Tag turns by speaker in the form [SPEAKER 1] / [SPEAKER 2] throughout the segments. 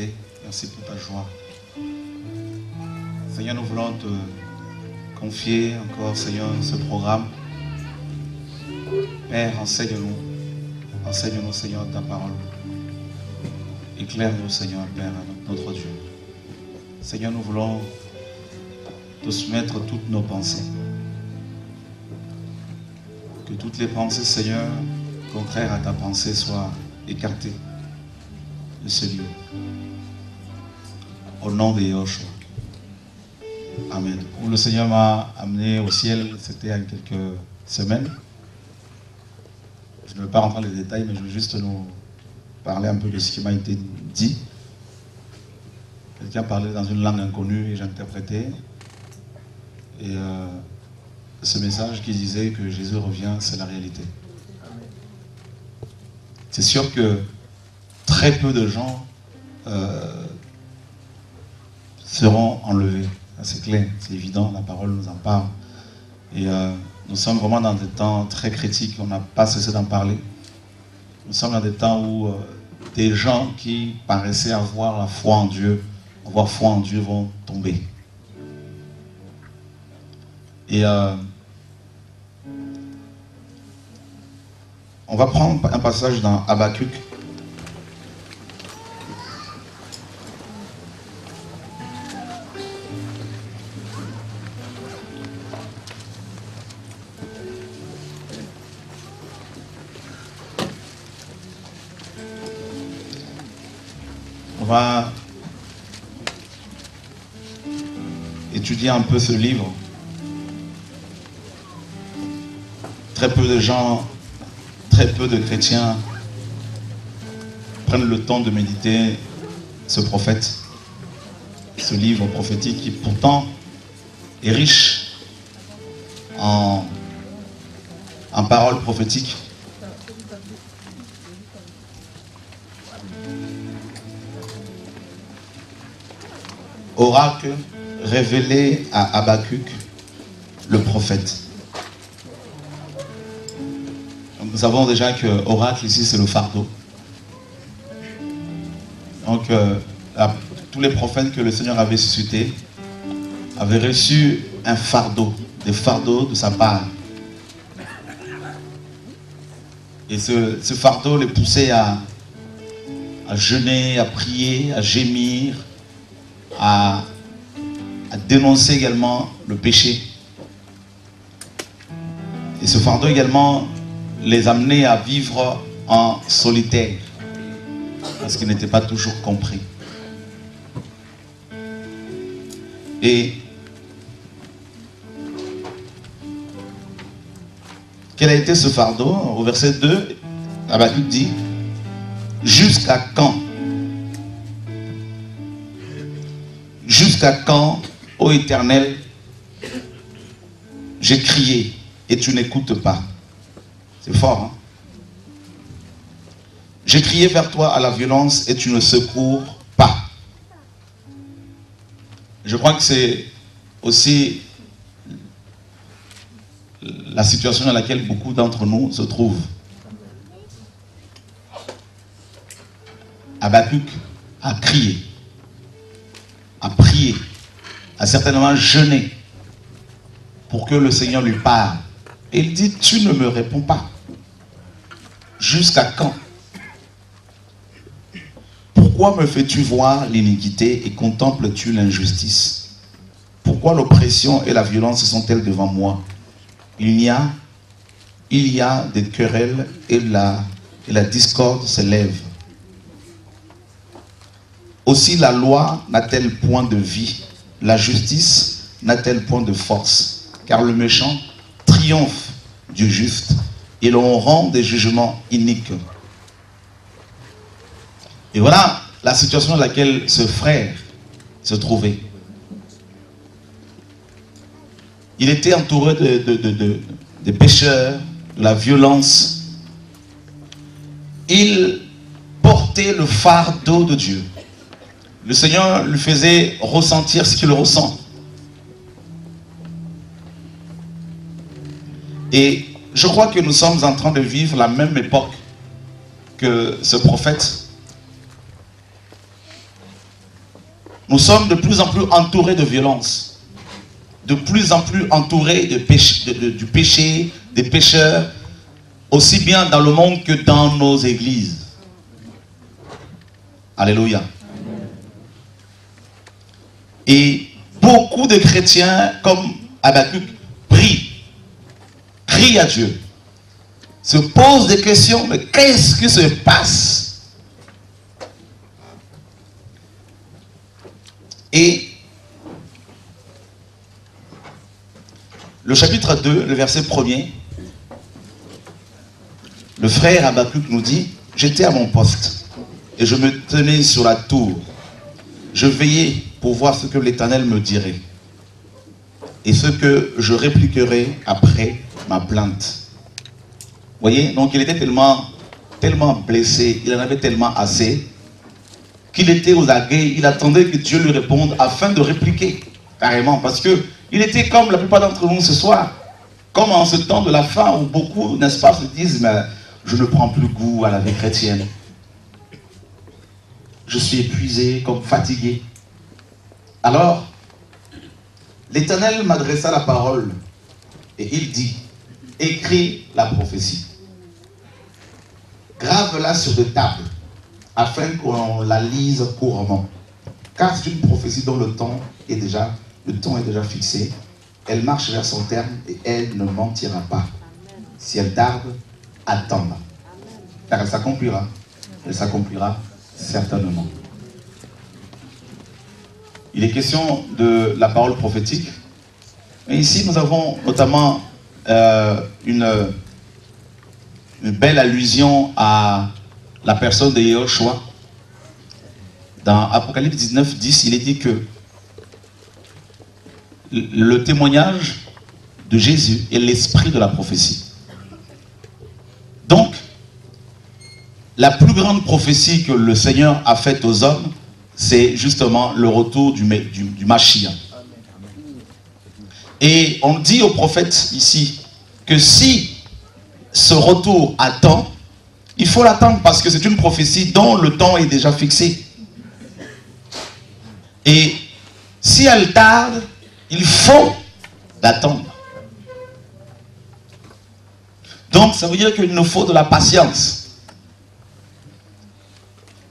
[SPEAKER 1] fidélité, merci pour ta joie. Seigneur, nous voulons te confier encore, Seigneur, ce programme. Père, enseigne-nous, Seigneur, ta parole. Éclaire-nous, Seigneur, Père, notre Dieu. Seigneur, nous voulons te soumettre toutes nos pensées. Que toutes les pensées, Seigneur, contraires à ta pensée soient écartées de ce lieu. Au nom de Yahushua. Amen. Où le Seigneur m'a amené au ciel, c'était il y a quelques semaines. Je ne veux pas rentrer dans les détails, mais je veux juste nous parler un peu de ce qui m'a été dit. Quelqu'un parlait dans une langue inconnue et j'interprétais. Et ce message qui disait que Jésus revient, c'est la réalité. C'est sûr que très peu de gens seront enlevés. C'est clair, c'est évident, la parole nous en parle. Et nous sommes vraiment dans des temps très critiques, on n'a pas cessé d'en parler. Nous sommes dans des temps où des gens qui paraissaient avoir la foi en Dieu, vont tomber. Et on va prendre un passage dans Habakkuk. On va étudier un peu ce livre. Très peu de gens, très peu de chrétiens prennent le temps de méditer ce prophète, ce livre prophétique qui pourtant est riche en paroles prophétiques. Oracle révélé à Habakkuk, le prophète. Donc nous savons déjà que oracle ici c'est le fardeau. Donc tous les prophètes que le Seigneur avait suscités avaient reçu un fardeau, des fardeaux de sa part. Et ce fardeau les poussait à jeûner, à prier, à gémir, à dénoncer également le péché. Et ce fardeau également les amenait à vivre en solitaire, parce qu'ils n'étaient pas toujours compris. Et quel a été ce fardeau? Au verset 2, Habakkuk dit: jusqu'à quand? Jusqu'à quand, ô Éternel, j'ai crié et tu n'écoutes pas? C'est fort, hein? J'ai crié vers toi à la violence et tu ne secours pas. Je crois que c'est aussi la situation dans laquelle beaucoup d'entre nous se trouvent. Habakkuk a crié, a prié, a certainement jeûné pour que le Seigneur lui parle. Et il dit: tu ne me réponds pas. Jusqu'à quand? Pourquoi me fais-tu voir l'iniquité et contemples-tu l'injustice? Pourquoi l'oppression et la violence sont-elles devant moi? Il y a des querelles et la discorde se lève. Aussi la loi n'a-t-elle point de vie? La justice n'a-t-elle point de force? Car le méchant triomphe du juste et l'on rend des jugements iniques. Et voilà la situation dans laquelle ce frère se trouvait. Il était entouré de pécheurs, de la violence. Il portait le fardeau de Dieu. Le Seigneur lui faisait ressentir ce qu'il ressent. Et je crois que nous sommes en train de vivre la même époque que ce prophète. nous sommes de plus en plus entourés de violence, de plus en plus entourés de du péché, des pécheurs, aussi bien dans le monde que dans nos églises. Alléluia. Et beaucoup de chrétiens, comme Habakkuk, crient à Dieu, se posent des questions, mais qu'est-ce qui se passe? Et le chapitre 2, le verset 1er, le frère Habakkuk nous dit, « J'étais à mon poste et je me tenais sur la tour. Je veillais pour voir ce que l'Éternel me dirait et ce que je répliquerai après ma plainte. » Vous voyez, donc il était tellement blessé, il en avait tellement assez, qu'il était aux aguets, il attendait que Dieu lui réponde afin de répliquer, carrément, parce que il était comme la plupart d'entre nous ce soir, comme en ce temps de la fin où beaucoup, n'est-ce pas, se disent, mais je ne prends plus goût à la vie chrétienne. Je suis épuisé, comme fatigué. Alors, l'Éternel m'adressa la parole et il dit, écris la prophétie. Grave-la sur des tables, afin qu'on la lise couramment. Car c'est une prophétie dont le temps est déjà fixé. Elle marche vers son terme et elle ne mentira pas. Si elle tarde, attends-la. Car elle s'accomplira. Elle s'accomplira certainement. Il est question de la parole prophétique. Et ici, nous avons notamment une belle allusion à la personne de Yahushua. Dans Apocalypse 19, 10, il est dit que le témoignage de Jésus est l'esprit de la prophétie. Donc, la plus grande prophétie que le Seigneur a faite aux hommes, c'est justement le retour du Mashiach. Et on dit au prophète ici que si ce retour attend, il faut l'attendre parce que c'est une prophétie dont le temps est déjà fixé. Et si elle tarde, il faut l'attendre. Donc ça veut dire qu'il nous faut de la patience.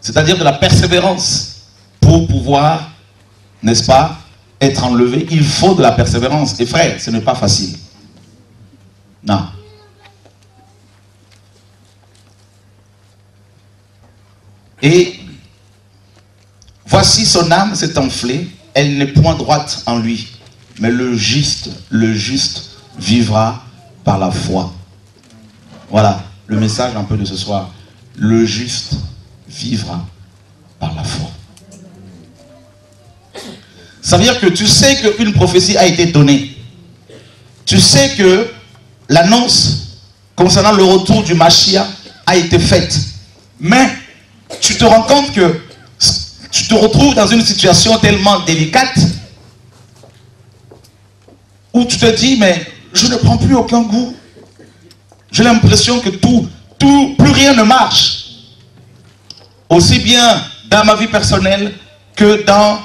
[SPEAKER 1] C'est-à-dire de la persévérance pour pouvoir, n'est-ce pas, être enlevé. Il faut de la persévérance. Et frère, ce n'est pas facile. Non. Et voici son âme s'est enflée, elle n'est point droite en lui, mais le juste vivra par la foi. Voilà le message un peu de ce soir. Le juste vivra par la foi. Ça veut dire que tu sais qu'une prophétie a été donnée. Tu sais que l'annonce concernant le retour du Mashiach a été faite. Mais tu te rends compte que tu te retrouves dans une situation tellement délicate où tu te dis, mais je ne prends plus aucun goût. J'ai l'impression que plus rien ne marche. Aussi bien dans ma vie personnelle que dans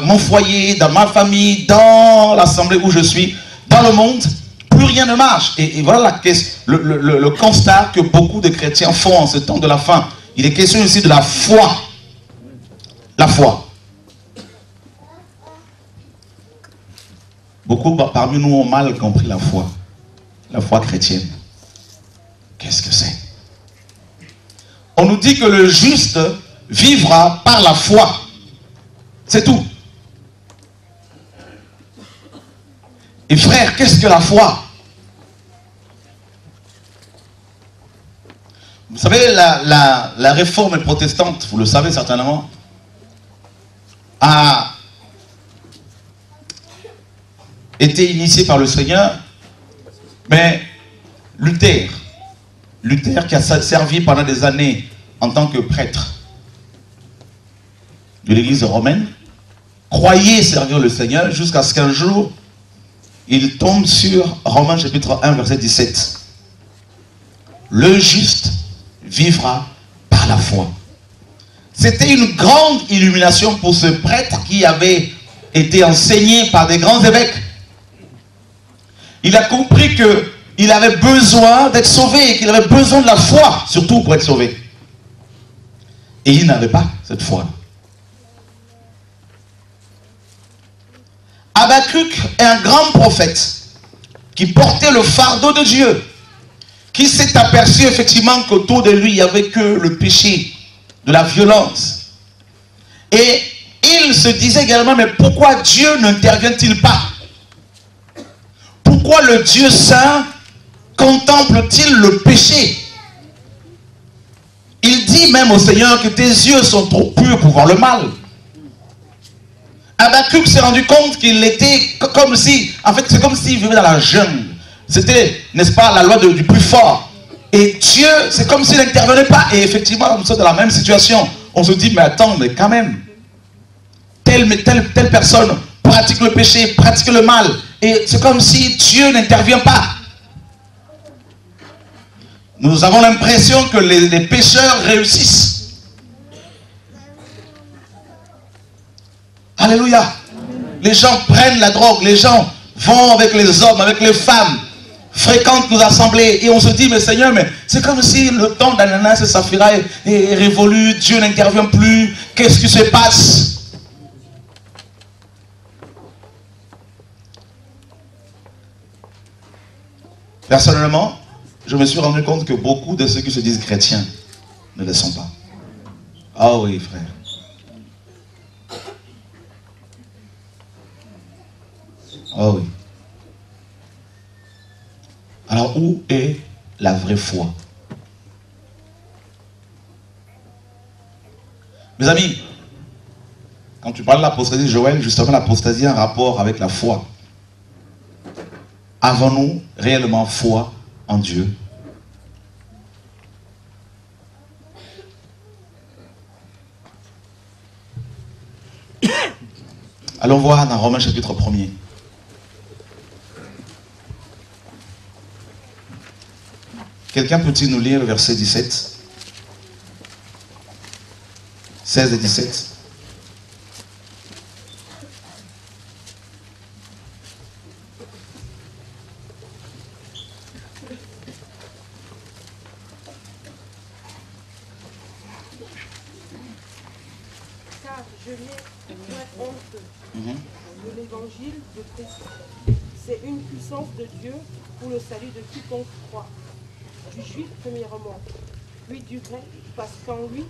[SPEAKER 1] mon foyer, dans ma famille, dans l'assemblée où je suis, dans le monde, plus rien ne marche. Et voilà le constat que beaucoup de chrétiens font en ce temps de la fin. Il est question ici de la foi. La foi. Beaucoup parmi nous ont mal compris la foi. La foi chrétienne. Qu'est-ce que c'est? On nous dit que le juste vivra par la foi. C'est tout. Et frère, qu'est-ce que la foi? Vous savez, la réforme protestante, vous le savez certainement, a été initiée par le Seigneur, mais Luther qui a servi pendant des années en tant que prêtre de l'église romaine, croyait servir le Seigneur jusqu'à ce qu'un jour, il tombe sur Romains chapitre 1, verset 17. Le juste vivra par la foi. C'était une grande illumination pour ce prêtre qui avait été enseigné par des grands évêques. Il a compris qu'il avait besoin d'être sauvé, qu'il avait besoin de la foi, surtout pour être sauvé. Et il n'avait pas cette foi. Habakkuk est un grand prophète qui portait le fardeau de Dieu, qui s'est aperçu effectivement qu'autour de lui, il n'y avait que le péché, de la violence. Et il se disait également, mais pourquoi Dieu n'intervient-il pas? Pourquoi le Dieu saint contemple-t-il le péché? Il dit même au Seigneur que tes yeux sont trop purs pour voir le mal. Habakkuk s'est rendu compte qu'il était comme si, en fait, c'est comme s'il vivait dans la jungle. C'était, n'est-ce pas, la loi du plus fort. Et Dieu, c'est comme s'il n'intervenait pas. Et effectivement, nous sommes dans la même situation. On se dit, mais attends, mais quand même, telle personne pratique le péché, pratique le mal. Et c'est comme si Dieu n'intervient pas. Nous avons l'impression que les pécheurs réussissent. Alléluia. Les gens prennent la drogue, les gens vont avec les hommes, avec les femmes, fréquentent nos assemblées et on se dit, mais Seigneur, mais c'est comme si le temps d'Ananas et Saphira est révolu, Dieu n'intervient plus, qu'est-ce qui se passe? Personnellement, je me suis rendu compte que beaucoup de ceux qui se disent chrétiens ne le sont pas. Ah oui, frère. Oh oui. Alors, où est la vraie foi? Mes amis, quand tu parles de l'apostasie, Joël, justement, l'apostasie a un rapport avec la foi. Avons-nous réellement foi en Dieu? Allons voir dans Romains chapitre 1er. Quelqu'un peut-il nous lire le verset 17? 16 et 17.
[SPEAKER 2] Car je n'ai point honte de l'évangile de Christ. C'est une puissance de Dieu pour le salut de quiconque croit. Du juif premièrement, puis du grec, parce qu'en lui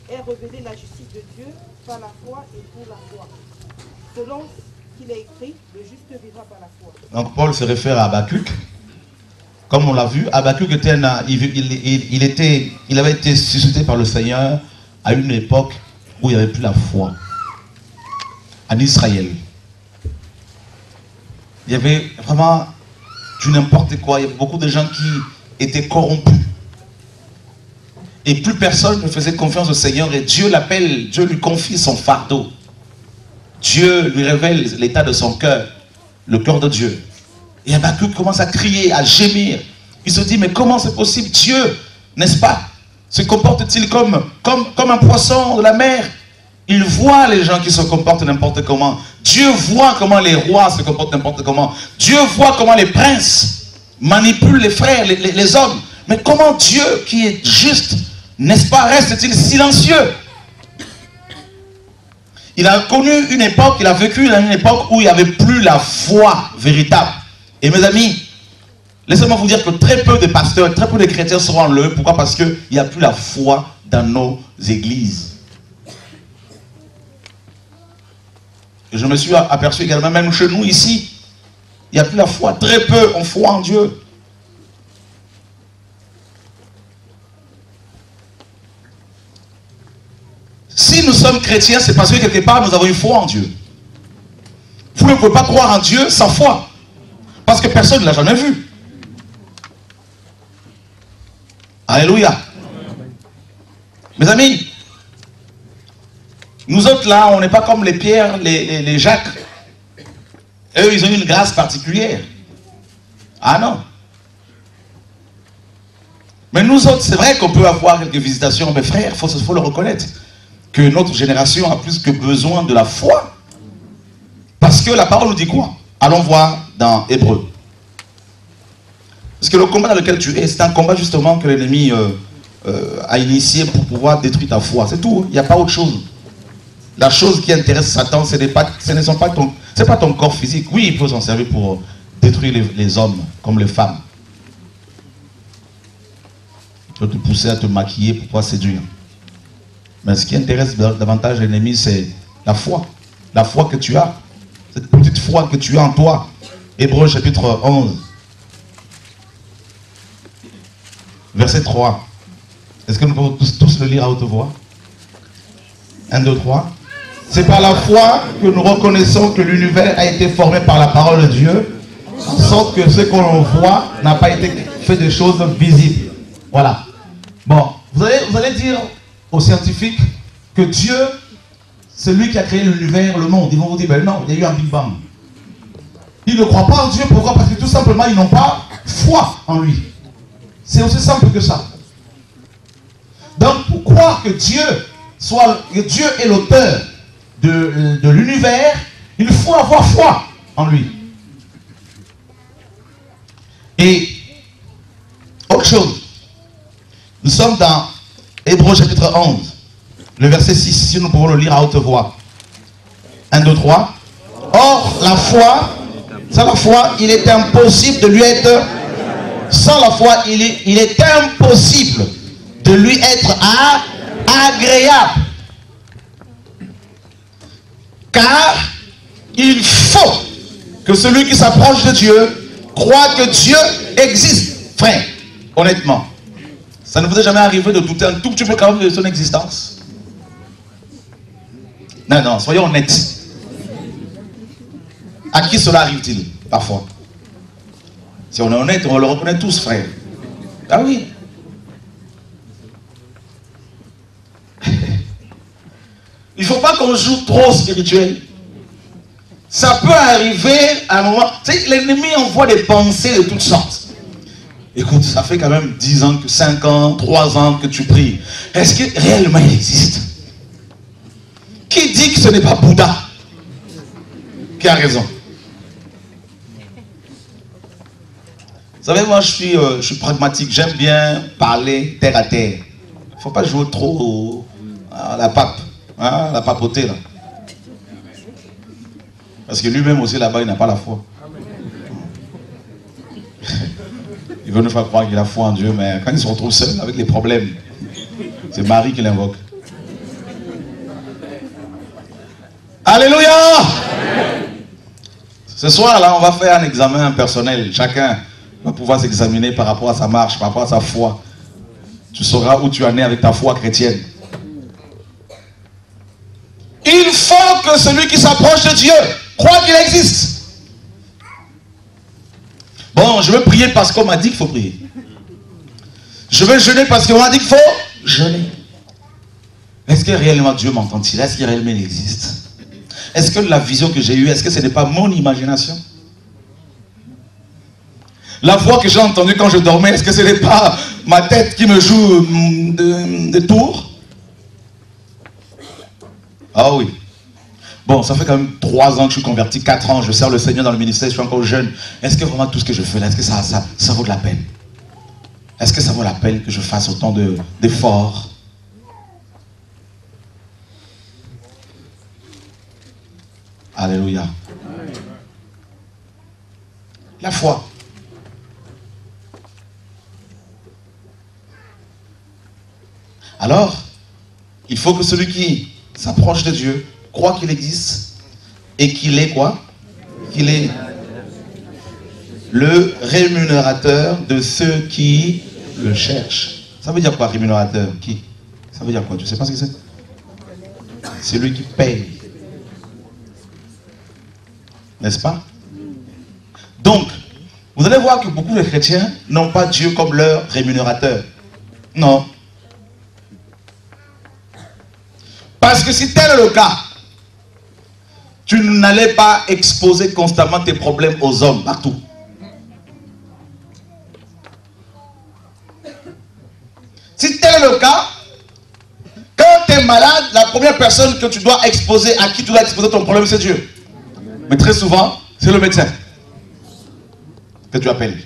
[SPEAKER 2] est révélée la justice de Dieu par la foi et pour la foi. Selon ce qu'il est écrit, le juste vivra par la foi.
[SPEAKER 1] Donc Paul se réfère à Habakkuk. Comme on l'a vu, Habakkuk était il avait été suscité par le Seigneur à une époque où il n'y avait plus la foi. En Israël. Il y avait vraiment du n'importe quoi. Il y avait beaucoup de gens qui étaient corrompus. Et plus personne ne faisait confiance au Seigneur. Et Dieu l'appelle, Dieu lui confie son fardeau. Dieu lui révèle l'état de son cœur, le cœur de Dieu. Et Habakkuk commence à crier, à gémir. Il se dit, mais comment c'est possible? Dieu, n'est-ce pas, se comporte-t-il comme un poisson de la mer? Il voit les gens qui se comportent n'importe comment. Dieu voit comment les rois se comportent n'importe comment. Dieu voit comment les princes manipulent les frères, les hommes. Mais comment Dieu, qui est juste, n'est-ce pas, reste-t-il silencieux? Il a connu une époque, il a vécu une époque où il n'y avait plus la foi véritable. Et mes amis, laissez-moi vous dire que très peu de pasteurs, très peu de chrétiens seront enlevés. Pourquoi? Parce qu'il n'y a plus la foi dans nos églises. Et je me suis aperçu également, même chez nous ici, il n'y a plus la foi. Très peu ont foi en Dieu. Si nous sommes chrétiens, c'est parce que quelque part nous avons une foi en Dieu. Vous ne pouvez pas croire en Dieu sans foi. Parce que personne ne l'a jamais vu. Alléluia. Mes amis, nous autres là, on n'est pas comme les Pierre, les Jacques. Eux, ils ont une grâce particulière. Ah non. Mais nous autres, c'est vrai qu'on peut avoir quelques visitations, mais frère, il faut le reconnaître. que notre génération a plus que besoin de la foi. Parce que la parole nous dit quoi? Allons voir dans Hébreu. Parce que le combat dans lequel tu es, c'est un combat justement que l'ennemi a initié pour pouvoir détruire ta foi. C'est tout, il n'y a pas autre chose. La chose qui intéresse Satan, ce n'est pas ton corps physique. Oui, il peut s'en servir pour détruire les hommes comme les femmes. Il peut te pousser à te maquiller pour pouvoir séduire. Mais ce qui intéresse davantage l'ennemi, c'est la foi. La foi que tu as. Cette petite foi que tu as en toi. Hébreux chapitre 11. Verset 3. Est-ce que nous pouvons tous le lire à haute voix? 1, 2, 3. C'est par la foi que nous reconnaissons que l'univers a été formé par la parole de Dieu, en sorte que ce qu'on voit n'a pas été fait de choses visibles. Voilà. Bon, vous allez dire aux scientifiques que Dieu, c'est lui qui a créé l'univers, le monde. Ils vont vous dire, ben non, il y a eu un Big Bang. Ils ne croient pas en Dieu. Pourquoi? Parce que tout simplement, ils n'ont pas foi en lui. C'est aussi simple que ça. Donc, pour croire que Dieu est l'auteur de l'univers, il faut avoir foi en lui. Et autre chose, nous sommes dans Hébreux chapitre 11, le verset 6, si nous pouvons le lire à haute voix. 1, 2, 3. Or, la foi, sans la foi, il est impossible de lui être... Sans la foi, il est impossible de lui être agréable. Car il faut que celui qui s'approche de Dieu croit que Dieu existe. Frère, honnêtement, ça ne vous est jamais arrivé de douter un tout petit peu quand même de son existence? Non, non, soyons honnêtes. À qui cela arrive-t-il parfois? Si on est honnête, on le reconnaît tous, frère. Ah oui. Il ne faut pas qu'on joue trop spirituel. Ça peut arriver à un moment. Tu sais, l'ennemi envoie des pensées de toutes sortes. Écoute, ça fait quand même 10 ans, 5 ans, 3 ans que tu pries. Est-ce que réellement il existe? Qui dit que ce n'est pas Bouddha qui a raison? Vous savez, moi je suis pragmatique. J'aime bien parler terre à terre. Il ne faut pas jouer trop à la pape. Hein, la papauté là. Parce que lui-même aussi là-bas, il n'a pas la foi. Il veut nous faire croire qu'il a foi en Dieu, mais quand il se retrouve seul avec les problèmes, c'est Marie qui l'invoque. Alléluia! Ce soir là, on va faire un examen personnel. Chacun va pouvoir s'examiner par rapport à sa marche, par rapport à sa foi. Tu sauras où tu en es avec ta foi chrétienne. Il faut que celui qui s'approche de Dieu croit qu'il existe. Bon, je veux prier parce qu'on m'a dit qu'il faut prier. Je veux jeûner parce qu'on m'a dit qu'il faut jeûner. Est-ce que réellement Dieu m'entend-il? Est-ce qu'il réellement existe? Est-ce que la vision que j'ai eue, est-ce que ce n'est pas mon imagination? La voix que j'ai entendue quand je dormais, est-ce que ce n'est pas ma tête qui me joue de tours? Ah oui. Bon, ça fait quand même 3 ans que je suis converti, 4 ans, je sers le Seigneur dans le ministère, je suis encore jeune. Est-ce que vraiment tout ce que je fais là, est-ce que ça vaut de la peine? Est-ce que ça vaut la peine que je fasse autant d'efforts? Alléluia. La foi. Alors, il faut que celui qui s'approche de Dieu croit qu'il existe et qu'il est quoi? Qu'il est le rémunérateur de ceux qui le cherchent. Ça veut dire quoi, rémunérateur? Qui? Ça veut dire quoi? Tu ne sais pas ce que c'est? C'est lui qui paye. N'est-ce pas? Donc, vous allez voir que beaucoup de chrétiens n'ont pas Dieu comme leur rémunérateur. Non. Parce que si tel est le cas, tu n'allais pas exposer constamment tes problèmes aux hommes, partout. Si tel est le cas, quand tes es malade, la première personne que tu dois exposer, à qui tu dois exposer ton problème, c'est Dieu. Mais très souvent, c'est le médecin que tu appelles.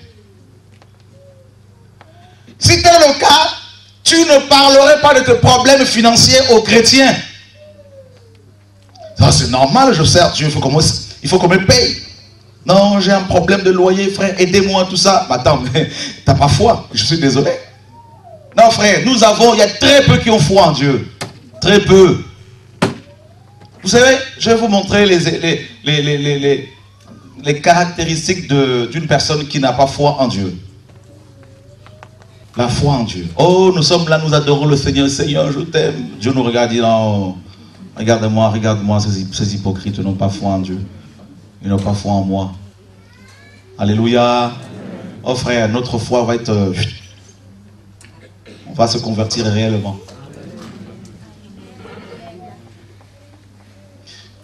[SPEAKER 1] Si tel est le cas, tu ne parlerais pas de tes problèmes financiers aux chrétiens. C'est normal, je sers Dieu, il faut qu'on me paye. Non, j'ai un problème de loyer, frère, aidez-moi, tout ça. Mais attends, mais t'as pas foi, je suis désolé. Non, frère, il y a très peu qui ont foi en Dieu. Très peu. Vous savez, je vais vous montrer les caractéristiques d'une personne qui n'a pas foi en Dieu. La foi en Dieu. Oh, nous sommes là, nous adorons le Seigneur. Seigneur, je t'aime. Dieu nous regarde, dit non, regarde-moi, regarde-moi, ces hypocrites n'ont pas foi en Dieu. Ils n'ont pas foi en moi. Alléluia. Oh frère, notre foi va être... on va se convertir réellement.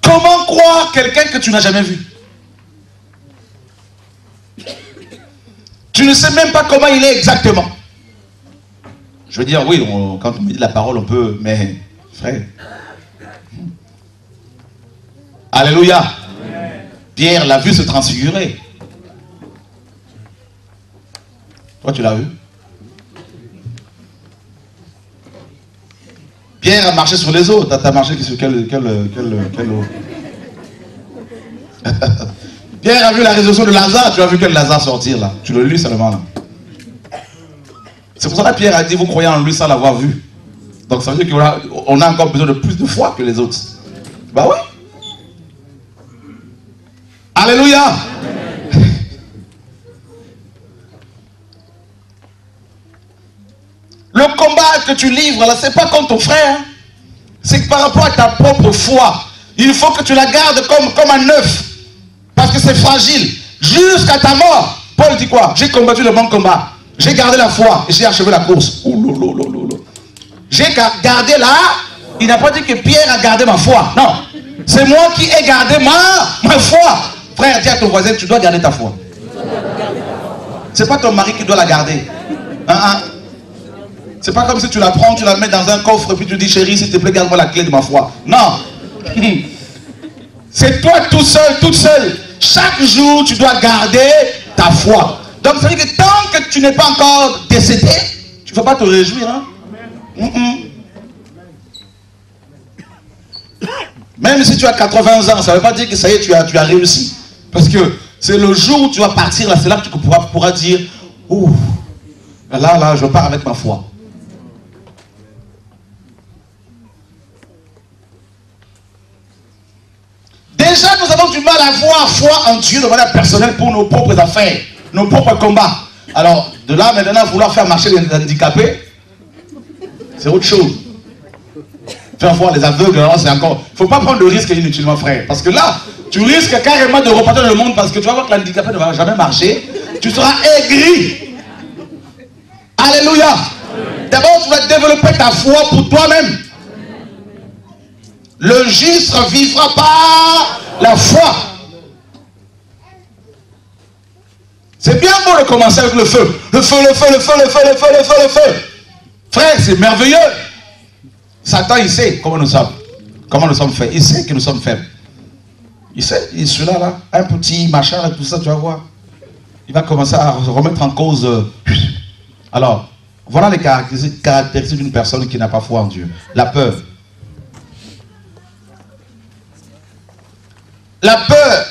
[SPEAKER 1] Comment croire quelqu'un que tu n'as jamais vu? Tu ne sais même pas comment il est exactement. Je veux dire, oui, quand on me dit la parole, on peut... Mais, frère... Alléluia. Pierre l'a vu se transfigurer. Toi, tu l'as vu? Pierre a marché sur les eaux. Tu as marché sur quelle eau? Pierre a vu la résurrection de Lazare. Tu as vu quel Lazare sortir là? Tu le lis seulement là. C'est pour ça que Pierre a dit, vous croyez en lui sans l'avoir vu. Donc ça veut dire qu'on a encore besoin de plus de foi que les autres. Bah oui. Alléluia. Amen. Le combat que tu livres là, c'est pas contre ton frère. C'est par rapport à ta propre foi. Il faut que tu la gardes comme un œuf. Parce que c'est fragile. Jusqu'à ta mort. Paul dit quoi? J'ai combattu le bon combat. J'ai gardé la foi. Et j'ai achevé la course. J'ai gardé là. Il n'a pas dit que Pierre a gardé ma foi. Non. C'est moi qui ai gardé ma foi. Frère, dis à ton voisin, tu dois garder ta foi. C'est pas ton mari qui doit la garder. C'est pas comme si tu la prends, tu la mets dans un coffre, puis tu dis, chérie, s'il te plaît, garde-moi la clé de ma foi. Non. C'est toi tout seul, toute seule. Chaque jour, tu dois garder ta foi. Donc, ça veut dire que tant que tu n'es pas encore décédé, tu ne vas pas te réjouir. Hein? Même si tu as 80 ans, ça ne veut pas dire que ça y est, tu as réussi. Parce que c'est le jour où tu vas partir, là, c'est là que tu pourras dire, ouh, là, je pars avec ma foi. Déjà, nous avons du mal à avoir foi en Dieu de manière personnelle pour nos propres affaires, nos propres combats. Alors, de là, maintenant, vouloir faire marcher les handicapés, c'est autre chose. Faire voir les aveugles, c'est encore... Il ne faut pas prendre de risque inutilement, frère. Parce que là, tu risques carrément de repartir dans le monde parce que tu vas voir que l'handicapé ne va jamais marcher. Tu seras aigri. Alléluia. D'abord, tu vas développer ta foi pour toi-même. Le juste vivra par la foi. C'est bien beau de commencer avec le feu. Le feu, le feu, le feu, le feu, le feu, le feu, le feu. Frère, c'est merveilleux. Satan, il sait comment nous sommes. Comment nous sommes faits. Il sait que nous sommes faibles. Il sait, celui-là, là, un petit machin, là, tout ça, tu vas voir. Il va commencer à remettre en cause. Alors, voilà les caractéristiques d'une personne qui n'a pas foi en Dieu. La peur. La peur.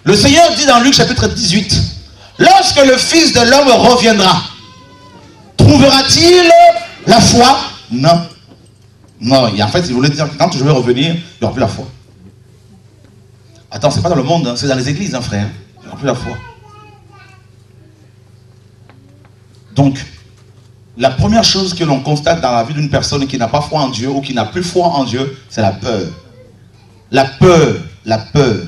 [SPEAKER 1] Le Seigneur dit dans Luc chapitre 18, lorsque le Fils de l'homme reviendra, trouvera-t-il la foi? Non. Non, et en fait, il voulait dire que quand je vais revenir, il n'y aura plus la foi. Attends, c'est pas dans le monde, hein, c'est dans les églises, hein, frère. Il n'y aura plus la foi. Donc, la première chose que l'on constate dans la vie d'une personne qui n'a pas foi en Dieu ou qui n'a plus foi en Dieu, c'est la peur. La peur, la peur.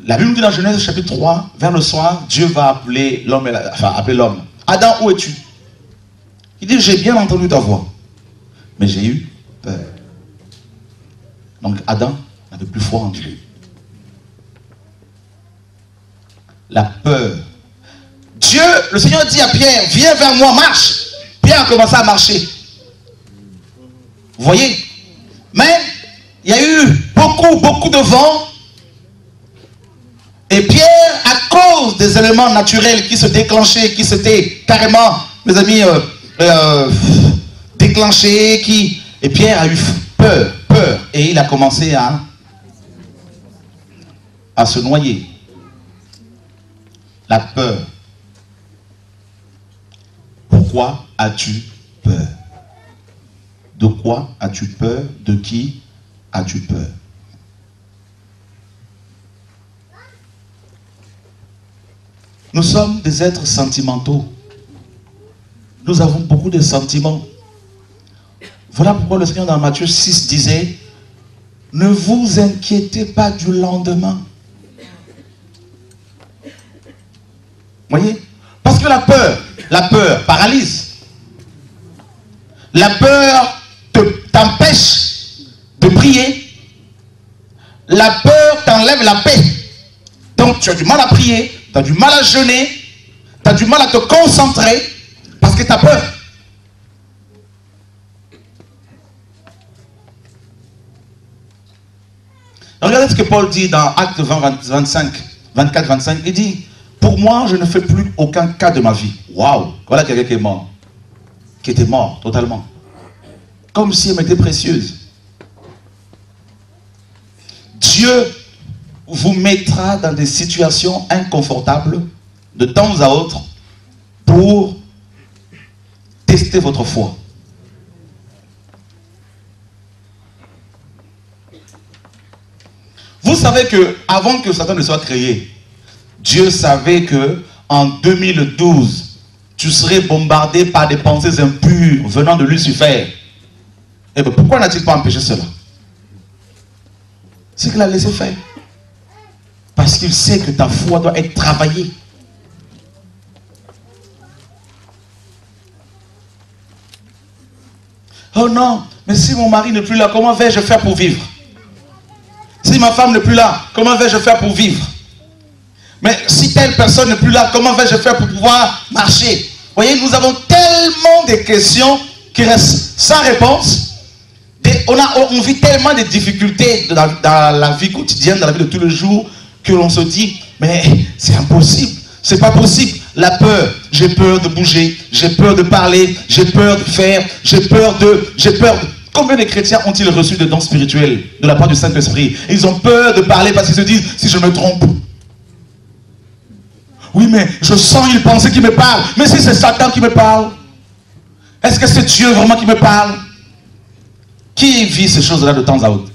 [SPEAKER 1] La Bible dit dans Genèse chapitre 3, vers le soir, Dieu va appeler l'homme, appeler l'homme. Adam, où es-tu? Il dit, j'ai bien entendu ta voix, mais j'ai eu peur. Donc Adam n'avait plus foi en Dieu. La peur. Dieu, le Seigneur dit à Pierre, viens vers moi, marche. Pierre a commencé à marcher. Vous voyez? Mais il y a eu beaucoup de vent. Et Pierre, à cause des éléments naturels qui se déclenchaient, qui s'étaient carrément, mes amis, déclenchés, et Pierre a eu peur. Et il a commencé à se noyer. La peur. Pourquoi as-tu peur? De quoi as-tu peur? De qui as-tu peur? Nous sommes des êtres sentimentaux. Nous avons beaucoup de sentiments. Voilà pourquoi le Seigneur dans Matthieu 6 disait, ne vous inquiétez pas du lendemain. Voyez? Parce que la peur paralyse. La peur t'empêche de prier. La peur t'enlève la paix. Donc tu as du mal à prier, tu as du mal à jeûner, tu as du mal à te concentrer parce que tu as peur. Regardez ce que Paul dit dans Actes 24-25. Il dit, pour moi, je ne fais plus aucun cas de ma vie. Waouh! Voilà quelqu'un qui est mort. Qui était mort totalement. Comme si elle m'était précieuse. Dieu vous mettra dans des situations inconfortables de temps à autre pour tester votre foi. Vous savez que avant que Satan ne soit créé, Dieu savait que en 2012, tu serais bombardé par des pensées impures venant de Lucifer. Et bien pourquoi n'a-t-il pas empêché cela? C'est qu'il a laissé faire. Parce qu'il sait que ta foi doit être travaillée. Oh non, mais si mon mari n'est plus là, comment vais-je faire pour vivre? Si ma femme n'est plus là, comment vais-je faire pour vivre? Mais si telle personne n'est plus là, comment vais-je faire pour pouvoir marcher? Vous voyez, nous avons tellement de questions qui restent sans réponse. On vit tellement de difficultés dans la vie quotidienne, dans la vie de tous les jours, que l'on se dit, mais c'est impossible, c'est pas possible. La peur, j'ai peur de bouger, j'ai peur de parler, j'ai peur de faire, j'ai peur de... Combien de chrétiens ont-ils reçu de dons spirituels de la part du Saint-Esprit? Ils ont peur de parler parce qu'ils se disent, si je me trompe. Oui, mais je sens une pensée qui me parle. Mais si c'est Satan qui me parle, est-ce que c'est Dieu vraiment qui me parle? Qui vit ces choses-là de temps à autre?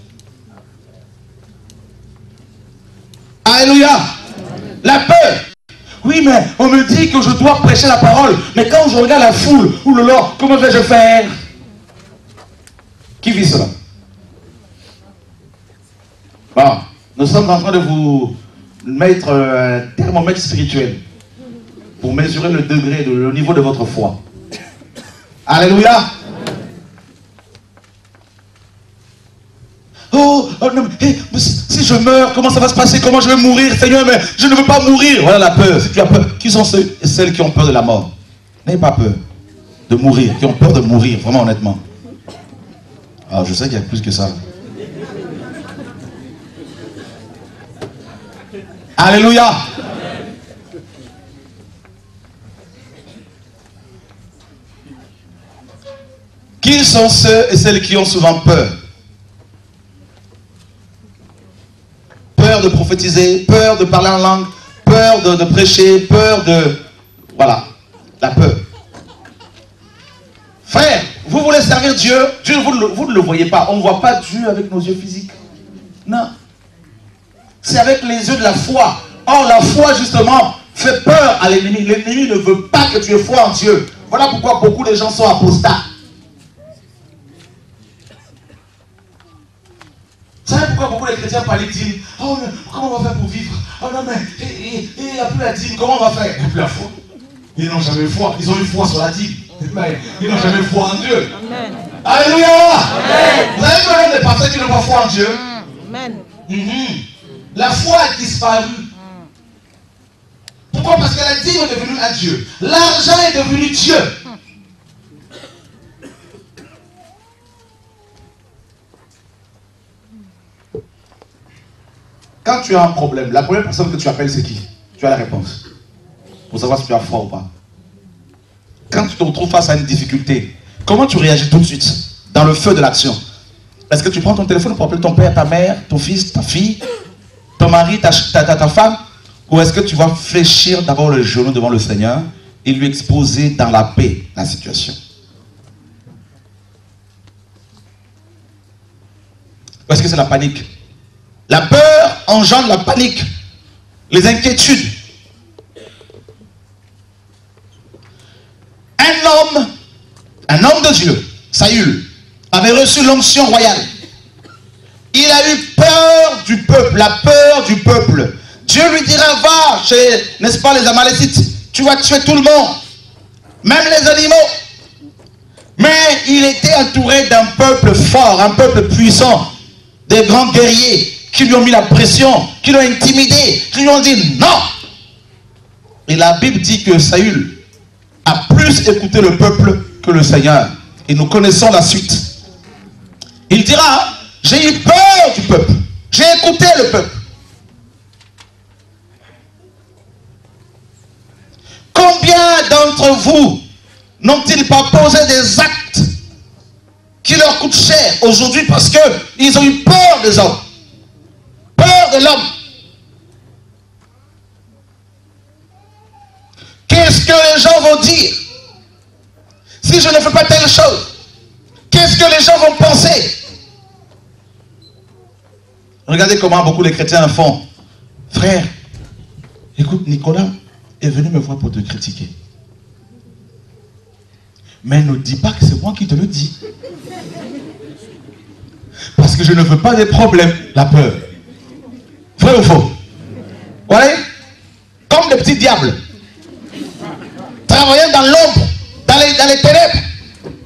[SPEAKER 1] Alléluia! La peur. Oui, mais on me dit que je dois prêcher la parole. Mais quand je regarde la foule, oulala, comment vais-je faire? Qui vit cela? Bon, nous sommes en train de vous mettre un thermomètre spirituel pour mesurer le degré, le niveau de votre foi. Alléluia! Oh non, mais si je meurs, comment ça va se passer? Comment je vais mourir? Seigneur, mais je ne veux pas mourir. Voilà la peur. Si tu as peur, qui sont ceux et celles qui ont peur de la mort? N'ayez pas peur de mourir, qui ont peur de mourir, vraiment honnêtement. Ah, je sais qu'il y a plus que ça. Alléluia. Qui sont ceux et celles qui ont souvent peur? Peur de prophétiser, peur de parler en langue, peur de prêcher, peur de... Voilà, la peur. Frère, vous voulez servir Dieu, Dieu vous ne le voyez pas. On ne voit pas Dieu avec nos yeux physiques. Non. C'est avec les yeux de la foi. Or, la foi, justement, fait peur à l'ennemi. L'ennemi ne veut pas que tu aies foi en Dieu. Voilà pourquoi beaucoup de gens sont apostats. Vous savez pourquoi beaucoup de chrétiens parlent de dîme? Oh, mais comment on va faire pour vivre? Oh non, mais il n'y a plus la dîme, comment on va faire? Il n'y a plus la foi. Ils n'ont jamais foi. Ils ont une foi sur la dîme. Ils n'ont jamais foi en Dieu. Amen. Alléluia. Amen. Vous avez besoin des personnes qui n'ont pas foi en Dieu? Amen. La foi a disparu. Pourquoi? Parce que la dîme est devenue un Dieu. L'argent est devenu Dieu. Quand tu as un problème, la première personne que tu appelles, c'est qui? Tu as la réponse. Pour savoir si tu as foi ou pas. Quand tu te retrouves face à une difficulté, comment tu réagis tout de suite? Dans le feu de l'action. Est-ce que tu prends ton téléphone pour appeler ton père, ta mère, ton fils, ta fille, ton mari, ta femme? Ou est-ce que tu vas fléchir d'abord le genou devant le Seigneur et lui exposer dans la paix la situation? Ou est-ce que c'est la panique? La peur engendre la panique, les inquiétudes. Un homme de Dieu, Saül, avait reçu l'onction royale. Il a eu peur du peuple, la peur du peuple. Dieu lui dira, va chez, n'est-ce pas, les Amalécites, tu vas tuer tout le monde, même les animaux. Mais il était entouré d'un peuple fort, un peuple puissant, des grands guerriers qui lui ont mis la pression, qui l'ont intimidé, qui lui ont dit non. Et la Bible dit que Saül a plus écouté le peuple que le Seigneur. Et nous connaissons la suite. Il dira, j'ai eu peur du peuple, j'ai écouté le peuple. Combien d'entre vous n'ont-ils pas posé des actes qui leur coûtent cher aujourd'hui parce qu'ils ont eu peur des hommes, peur de l'homme? Qu'est-ce que les gens vont dire si je ne fais pas telle chose? Qu'est-ce que les gens vont penser? Regardez comment beaucoup les chrétiens le font. Frère, écoute, Nicolas est venu me voir pour te critiquer. Mais ne dis pas que c'est moi qui te le dis. Parce que je ne veux pas des problèmes, la peur. Vrai ou faux? Vous voyez? Comme des petits diables. Travaillant dans l'ombre, dans les ténèbres.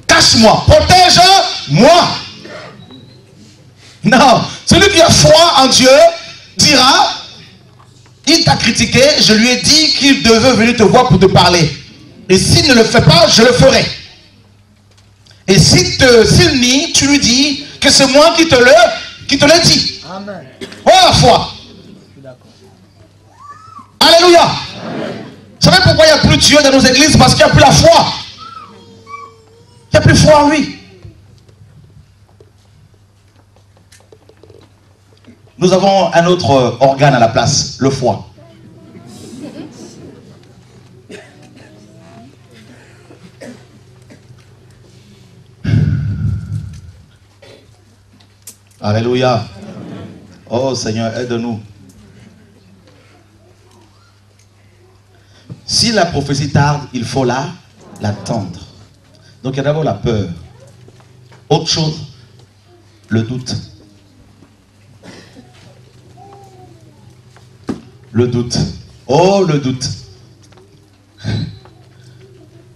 [SPEAKER 1] Cache-moi, protège-moi. Non, celui qui a foi en Dieu dira, il t'a critiqué, je lui ai dit qu'il devait venir te voir pour te parler. Et s'il ne le fait pas, je le ferai. Et s'il nie, tu lui dis que c'est moi qui te le dis. Amen. Oh la foi. Alléluia. Vous savez pourquoi il n'y a plus Dieu dans nos églises? Parce qu'il n'y a plus la foi. Il n'y a plus foi en lui. Nous avons un autre organe à la place, le foie. Alléluia. Oh Seigneur, aide-nous. Si la prophétie tarde, il faut l'attendre. Donc il y a d'abord la peur. Autre chose, le doute. Le doute. Oh, le doute.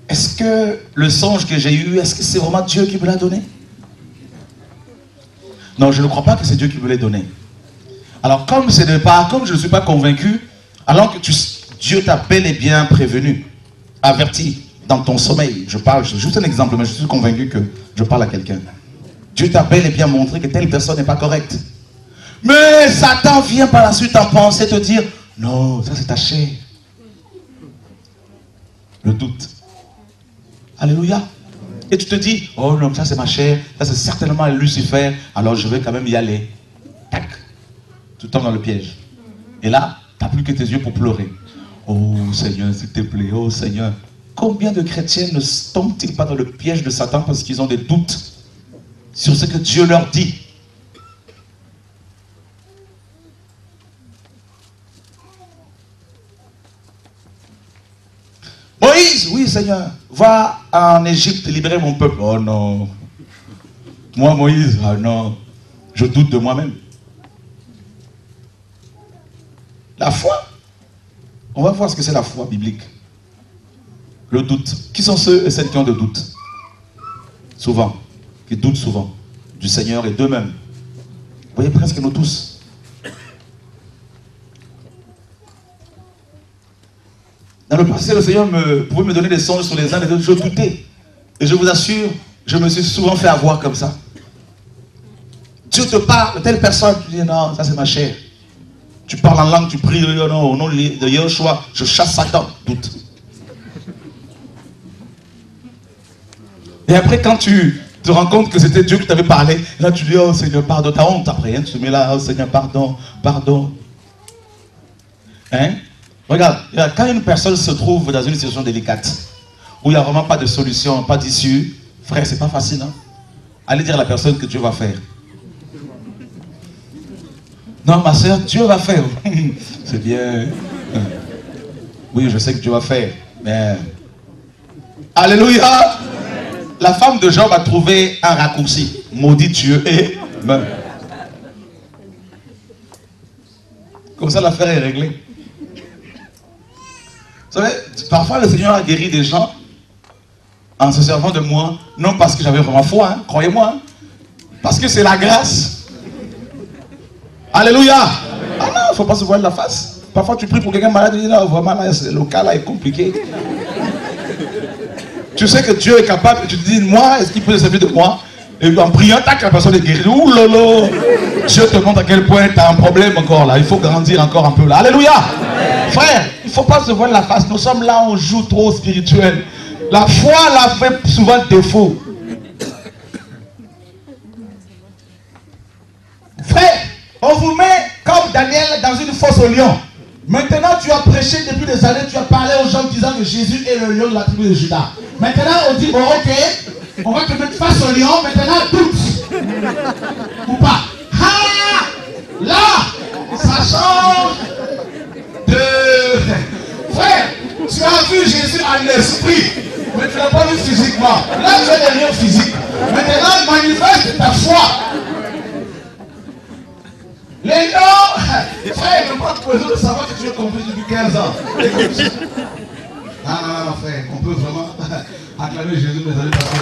[SPEAKER 1] Est-ce que le songe que j'ai eu, est-ce que c'est vraiment Dieu qui me l'a donné? Non, je ne crois pas que c'est Dieu qui me l'a donné. Alors, comme je ne suis pas convaincu, alors que Dieu t'a bel et bien prévenu, averti dans ton sommeil. Je parle, c'est juste un exemple, mais je suis convaincu que je parle à quelqu'un. Dieu t'a bel et bien montré que telle personne n'est pas correcte. Mais Satan vient par la suite en penser te dire, non, ça c'est ta chair. Le doute. Alléluia. Et tu te dis, oh non, ça c'est ma chair, ça c'est certainement Lucifer, alors je vais quand même y aller. Tac. Tu tombes dans le piège. Et là, tu n'as plus que tes yeux pour pleurer. Oh Seigneur, s'il te plaît, oh Seigneur. Combien de chrétiens ne tombent-ils pas dans le piège de Satan parce qu'ils ont des doutes sur ce que Dieu leur dit? Moïse, oui Seigneur, va en Égypte libérer mon peuple. Oh non. Moi Moïse, ah non, je doute de moi-même. La foi. On va voir ce que c'est la foi biblique. Le doute. Qui sont ceux et celles qui ont des doutes? Souvent. Qui doutent souvent du Seigneur et d'eux-mêmes. Vous voyez, presque nous tous. Dans le passé, le Seigneur pouvait me donner des songes sur les uns et les autres. Je doutais. Et je vous assure, je me suis souvent fait avoir comme ça. Dieu te parle de telle personne. Tu dis non, ça c'est ma chair. Tu parles en langue, tu pries au nom de Yahushua, je chasse Satan. Doute. Et après, quand tu te rends compte que c'était Dieu qui t'avait parlé, là tu dis, oh Seigneur, pardon, t'as honte après, hein, tu te mets là, oh Seigneur, pardon, pardon. Hein? Regarde, quand une personne se trouve dans une situation délicate, où il n'y a vraiment pas de solution, pas d'issue, frère, c'est pas facile, hein? Allez dire à la personne que Dieu va faire. Non, ma soeur, Dieu va faire. C'est bien. Oui, je sais que Dieu va faire, mais... Alléluia! La femme de Job a trouvé un raccourci. Maudit Dieu et meurt. Comme ça, l'affaire est réglée. Vous savez, parfois le Seigneur a guéri des gens en se servant de moi, non parce que j'avais vraiment foi, hein, croyez-moi, hein, parce que c'est la grâce. Alléluia! Ah non, il ne faut pas se voiler la face. Parfois tu pries pour quelqu'un malade, tu dis non, vraiment, là, le cas là est compliqué. Tu sais que Dieu est capable, et tu te dis, moi, est-ce qu'il peut se servir de moi? Et en priant, tac, la personne est guérie. Ouh lolo! Dieu te montre à quel point tu as un problème encore là. Il faut grandir encore un peu là. Alléluia! Frère, il ne faut pas se voiler la face. Nous sommes là, on joue trop spirituel. La foi, la fait souvent défaut. Frère, on vous met comme Daniel dans une fosse au lion. Maintenant, tu as prêché depuis des années, tu as parlé aux gens disant que Jésus est le lion de la tribu de Juda. Maintenant, on dit, bon, ok, on va te mettre face au lion, maintenant, doute. Ou pas. Ah! Là, ça change de... Frère, tu as vu Jésus en esprit, mais tu ne l'as pas vu physiquement. Là, tu as des lions physiques. Maintenant, manifeste ta foi. Les lions, frère, il n'a pas besoin de savoir que tu es compris depuis 15 ans. Ah, frère, on peut vraiment acclamer Jésus, mes amis, parce que...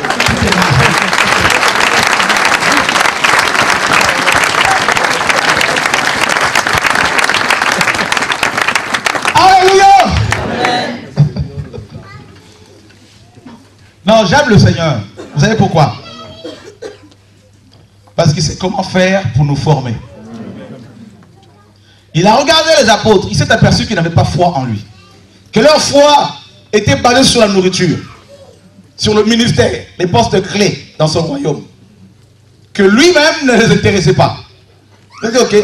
[SPEAKER 1] Alléluia! Non, j'aime le Seigneur. Vous savez pourquoi? Parce qu'il sait comment faire pour nous former. Il a regardé les apôtres, il s'est aperçu qu'ils n'avaient pas foi en lui. Que leur foi était basée sur la nourriture, sur le ministère, les postes clés dans son royaume. Que lui-même ne les intéressait pas. Il a dit, ok,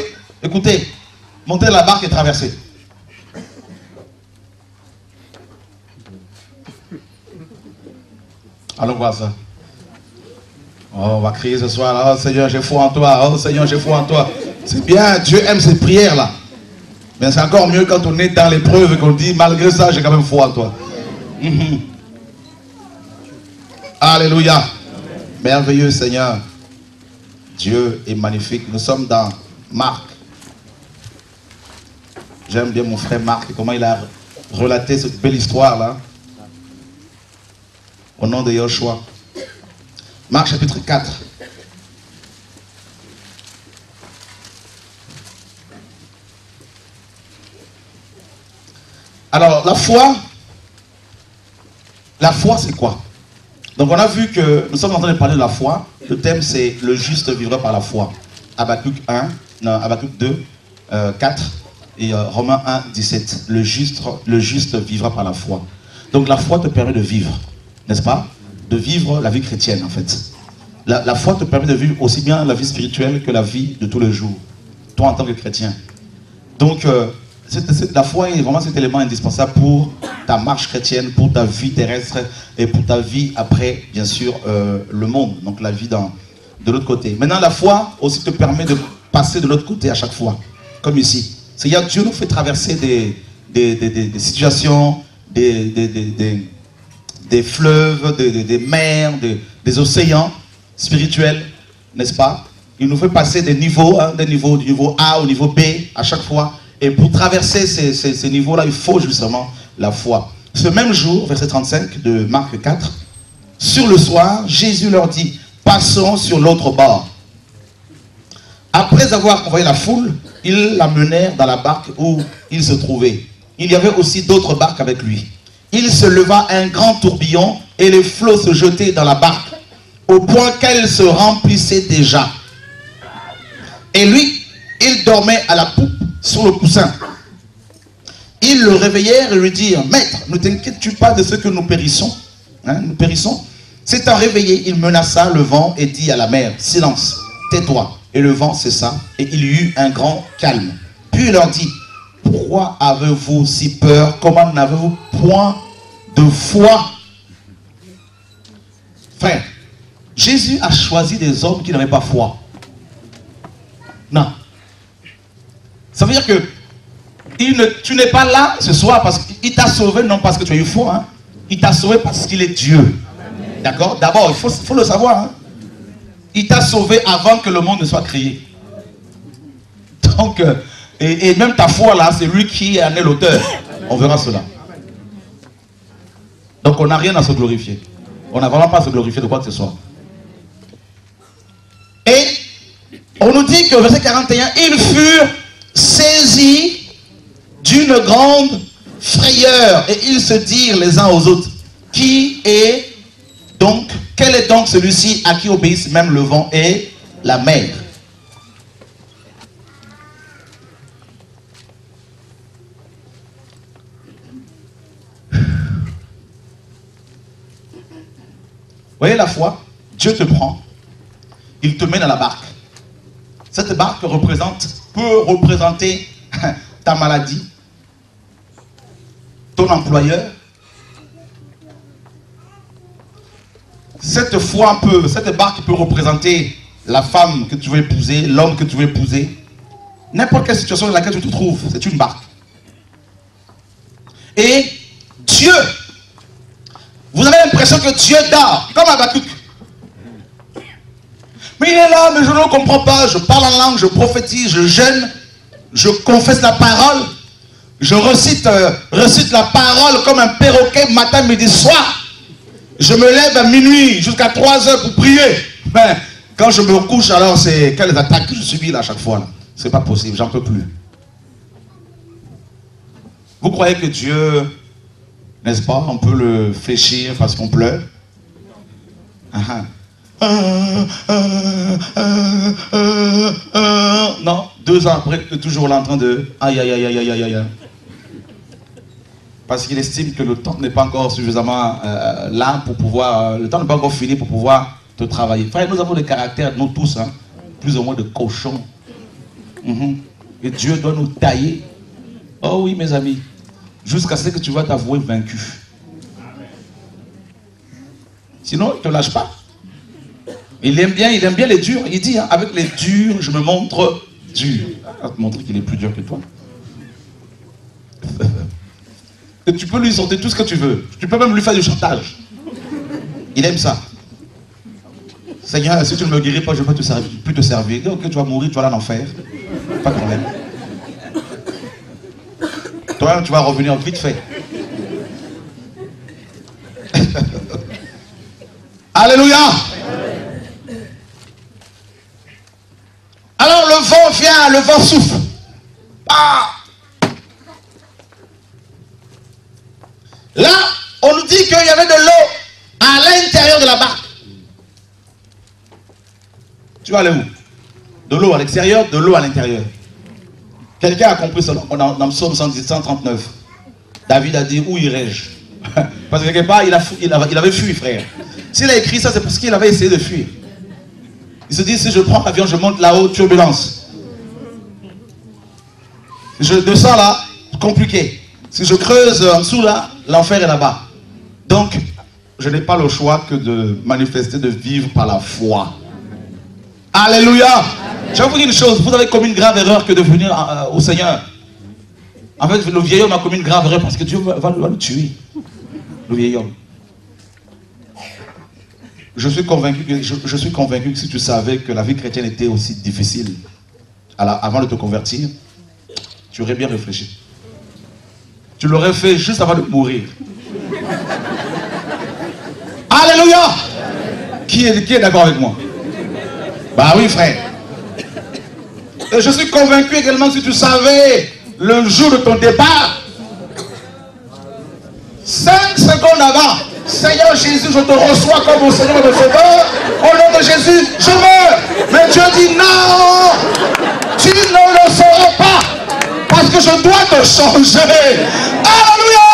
[SPEAKER 1] écoutez, montez la barque et traversez. Allons voir ça. Oh, on va crier ce soir là, oh Seigneur, j'ai foi en toi, oh Seigneur, j'ai foi en toi. C'est bien, Dieu aime ces prières là. Mais c'est encore mieux quand on est dans l'épreuve et qu'on dit, malgré ça, j'ai quand même foi en toi. Alléluia. Merveilleux Seigneur. Dieu est magnifique. Nous sommes dans Marc. J'aime bien mon frère Marc et comment il a relaté cette belle histoire là. Au nom de Yahushua. Marc chapitre 4. Alors, la foi c'est quoi? Donc on a vu que nous sommes en train de parler de la foi. Le thème c'est le juste vivra par la foi. Habakkuk 2, 4 et Romains 1, 17. Le juste vivra par la foi. Donc la foi te permet de vivre, n'est-ce pas? De vivre la vie chrétienne en fait. La foi te permet de vivre aussi bien la vie spirituelle que la vie de tous les jours. Toi en tant que chrétien. Donc la foi est vraiment cet élément indispensable pour ta marche chrétienne, pour ta vie terrestre et pour ta vie après, bien sûr, le monde. Donc la vie de l'autre côté. Maintenant, la foi aussi te permet de passer de l'autre côté à chaque fois. Comme ici. C'est-à-dire que Dieu nous fait traverser des situations, des fleuves, des mers, des océans spirituels, n'est-ce pas? Il nous fait passer des niveaux, du niveau A au niveau B à chaque fois. Et pour traverser ces niveaux-là, il faut justement la foi. Ce même jour, verset 35 de Marc 4, sur le soir, Jésus leur dit, passons sur l'autre bord. Après avoir envoyé la foule, ils la menèrent dans la barque où il se trouvait. Il y avait aussi d'autres barques avec lui. Il se leva un grand tourbillon et les flots se jetaient dans la barque, au point qu'elle se remplissait déjà. Et lui, il dormait à la poupe, sur le coussin. Ils le réveillèrent et lui dirent, maître, ne t'inquiètes-tu pas de ce que nous périssons, hein, nous périssons. S'étant réveillé, il menaça le vent et dit à la mer, silence, tais-toi. Et le vent cessa et il y eut un grand calme. Puis il leur dit, pourquoi avez-vous si peur? Comment n'avez-vous point de foi? Frère, Jésus a choisi des hommes qui n'avaient pas foi. Non. Ça veut dire que tu n'es pas là ce soir parce qu'il t'a sauvé, non parce que tu as eu foi. Hein. Il t'a sauvé parce qu'il est Dieu. D'accord? D'abord, il faut le savoir. Hein. Il t'a sauvé avant que le monde ne soit créé. Donc, et même ta foi là, c'est lui qui en est l'auteur. On verra cela. Donc, on n'a rien à se glorifier. On n'a vraiment pas à se glorifier de quoi que ce soit. Et on nous dit que verset 41, ils furent saisis d'une grande frayeur et ils se dirent les uns aux autres, quel est donc celui-ci à qui obéissent même le vent et la mer? Voyez la foi, Dieu te prend, il te met dans la barque. Cette barque peut représenter ta maladie, ton employeur. Cette barque peut représenter la femme que tu veux épouser, l'homme que tu veux épouser. N'importe quelle situation dans laquelle tu te trouves, c'est une barque. Et Dieu, vous avez l'impression que Dieu dort, comme Habakkuk. Mais il est là, mais je ne comprends pas. Je parle en langue, je prophétise, je jeûne, je confesse la parole, je recite la parole comme un perroquet matin, midi, soir. Je me lève à minuit jusqu'à 3 heures pour prier. Mais quand je me couche, alors c'est quelles attaques que je subis là à chaque fois. C'est pas possible, j'en peux plus. Vous croyez que Dieu, n'est-ce pas, on peut le fléchir parce qu'on pleure? Non, 2 ans après, tu es toujours là en train de aïe aïe aïe aïe aïe aïe. Parce qu'il estime que le temps n'est pas encore suffisamment là pour pouvoir, le temps n'est pas encore fini pour pouvoir te travailler. Frère, nous avons des caractères, nous tous, hein, plus ou moins de cochons. Et Dieu doit nous tailler. Oh oui, mes amis, jusqu'à ce que tu vas t'avouer vaincu. Sinon, il ne te lâche pas. Il aime bien les durs. Il dit, hein, avec les durs, je me montre dur. Il va te montrer qu'il est plus dur que toi. Et tu peux lui sortir tout ce que tu veux. Tu peux même lui faire du chantage. Il aime ça. Seigneur, si tu ne me guéris pas, je ne peux plus te servir. Donc tu vas mourir, tu vas aller en enfer. Pas de problème. Toi, tu vas revenir vite fait. Alléluia. Alors le vent vient, le vent souffle. Ah! Là, on nous dit qu'il y avait de l'eau à l'intérieur de la barque. Tu vas aller où? De l'eau à l'extérieur, de l'eau à l'intérieur. Quelqu'un a compris cela dans Psaume 139. David a dit, où irai-je? Parce que quelque part, il avait fui, frère. S'il a écrit ça, c'est parce qu'il avait essayé de fuir. Il se dit, si je prends l'avion, je monte là-haut, turbulence. Je descends là, compliqué. Si je creuse en dessous là, l'enfer est là-bas. Donc, je n'ai pas le choix que de manifester, de vivre par la foi. Alléluia. Amen. Je vais vous dire une chose, vous avez commis une grave erreur que de venir au Seigneur. En fait, le vieil homme a commis une grave erreur parce que Dieu va le tuer. Le vieil homme. Je suis convaincu que si tu savais que la vie chrétienne était aussi difficile avant de te convertir, tu aurais bien réfléchi. Tu l'aurais fait juste avant de mourir. Alléluia. Qui est d'accord avec moi? Bah oui, frère. Et je suis convaincu également que si tu savais le jour de ton départ, 5 secondes avant, Seigneur Jésus, je te reçois comme mon Seigneur et mon Sauveur, au nom de Jésus, je meurs. Mais Dieu dit non, tu ne le sauras pas. que je dois te changer. Alléluia.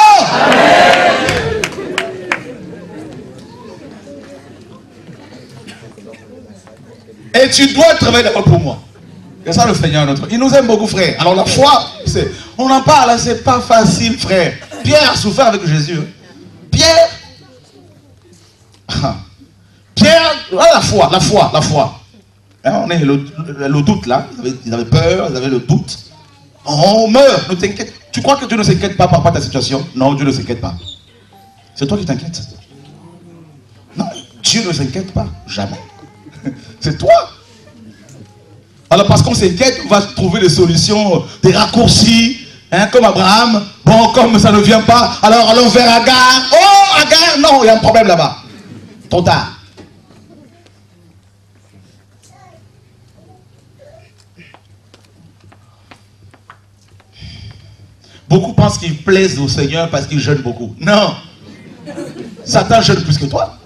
[SPEAKER 1] Et tu dois travailler d'abord pour moi. C'est ça le Seigneur notre. Il nous aime beaucoup, frère. Alors la foi, on en parle, c'est pas facile, frère. Pierre a souffert avec Jésus. Pierre, la foi. On est le doute là. Ils avaient peur, ils avaient le doute. On meurt, ne t'inquiète. Tu crois que Dieu ne s'inquiète pas par rapport à ta situation? Non, Dieu ne s'inquiète pas. C'est toi qui t'inquiètes. Non, Dieu ne s'inquiète pas, jamais. C'est toi. Alors parce qu'on s'inquiète, on va trouver des solutions, des raccourcis, hein, comme Abraham. Bon, comme ça ne vient pas, alors allons vers Agar. Oh, Agar, non, il y a un problème là-bas. Trop tard. Beaucoup pensent qu'ils plaisent au Seigneur parce qu'ils jeûnent beaucoup. Non. Satan jeûne plus que toi.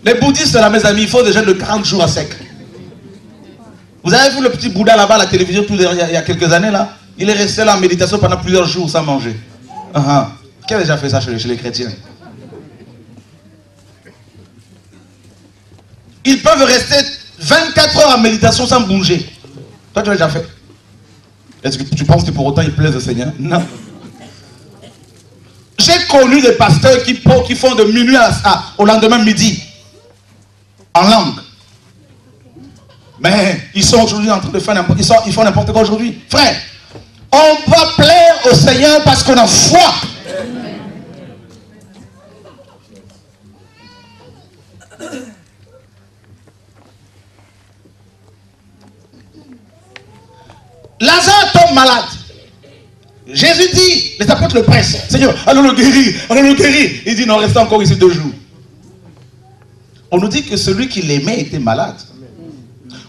[SPEAKER 1] Les bouddhistes, là, mes amis, il faut des jeûnes de 40 jours à sec. Vous avez vu le petit Bouddha là-bas à la télévision il y a quelques années là? Il est resté là en méditation pendant plusieurs jours sans manger. Qui a déjà fait ça chez les chrétiens? Ils peuvent rester 24 heures en méditation sans bouger. Toi, tu l'as déjà fait? Est-ce que tu penses que pour autant ils plaisent au Seigneur? Non. J'ai connu des pasteurs qui font de minuit au lendemain midi. En langue. Mais ils sont aujourd'hui en train de faire n'importe quoi. Ils font n'importe quoi aujourd'hui. Frère, on va plaire au Seigneur parce qu'on a foi. Lazare tombe malade. Jésus dit, les apôtres le pressent. Seigneur, allons le guérir, allons le guérir. Il dit non, restez encore ici 2 jours. On nous dit que celui qui l'aimait était malade.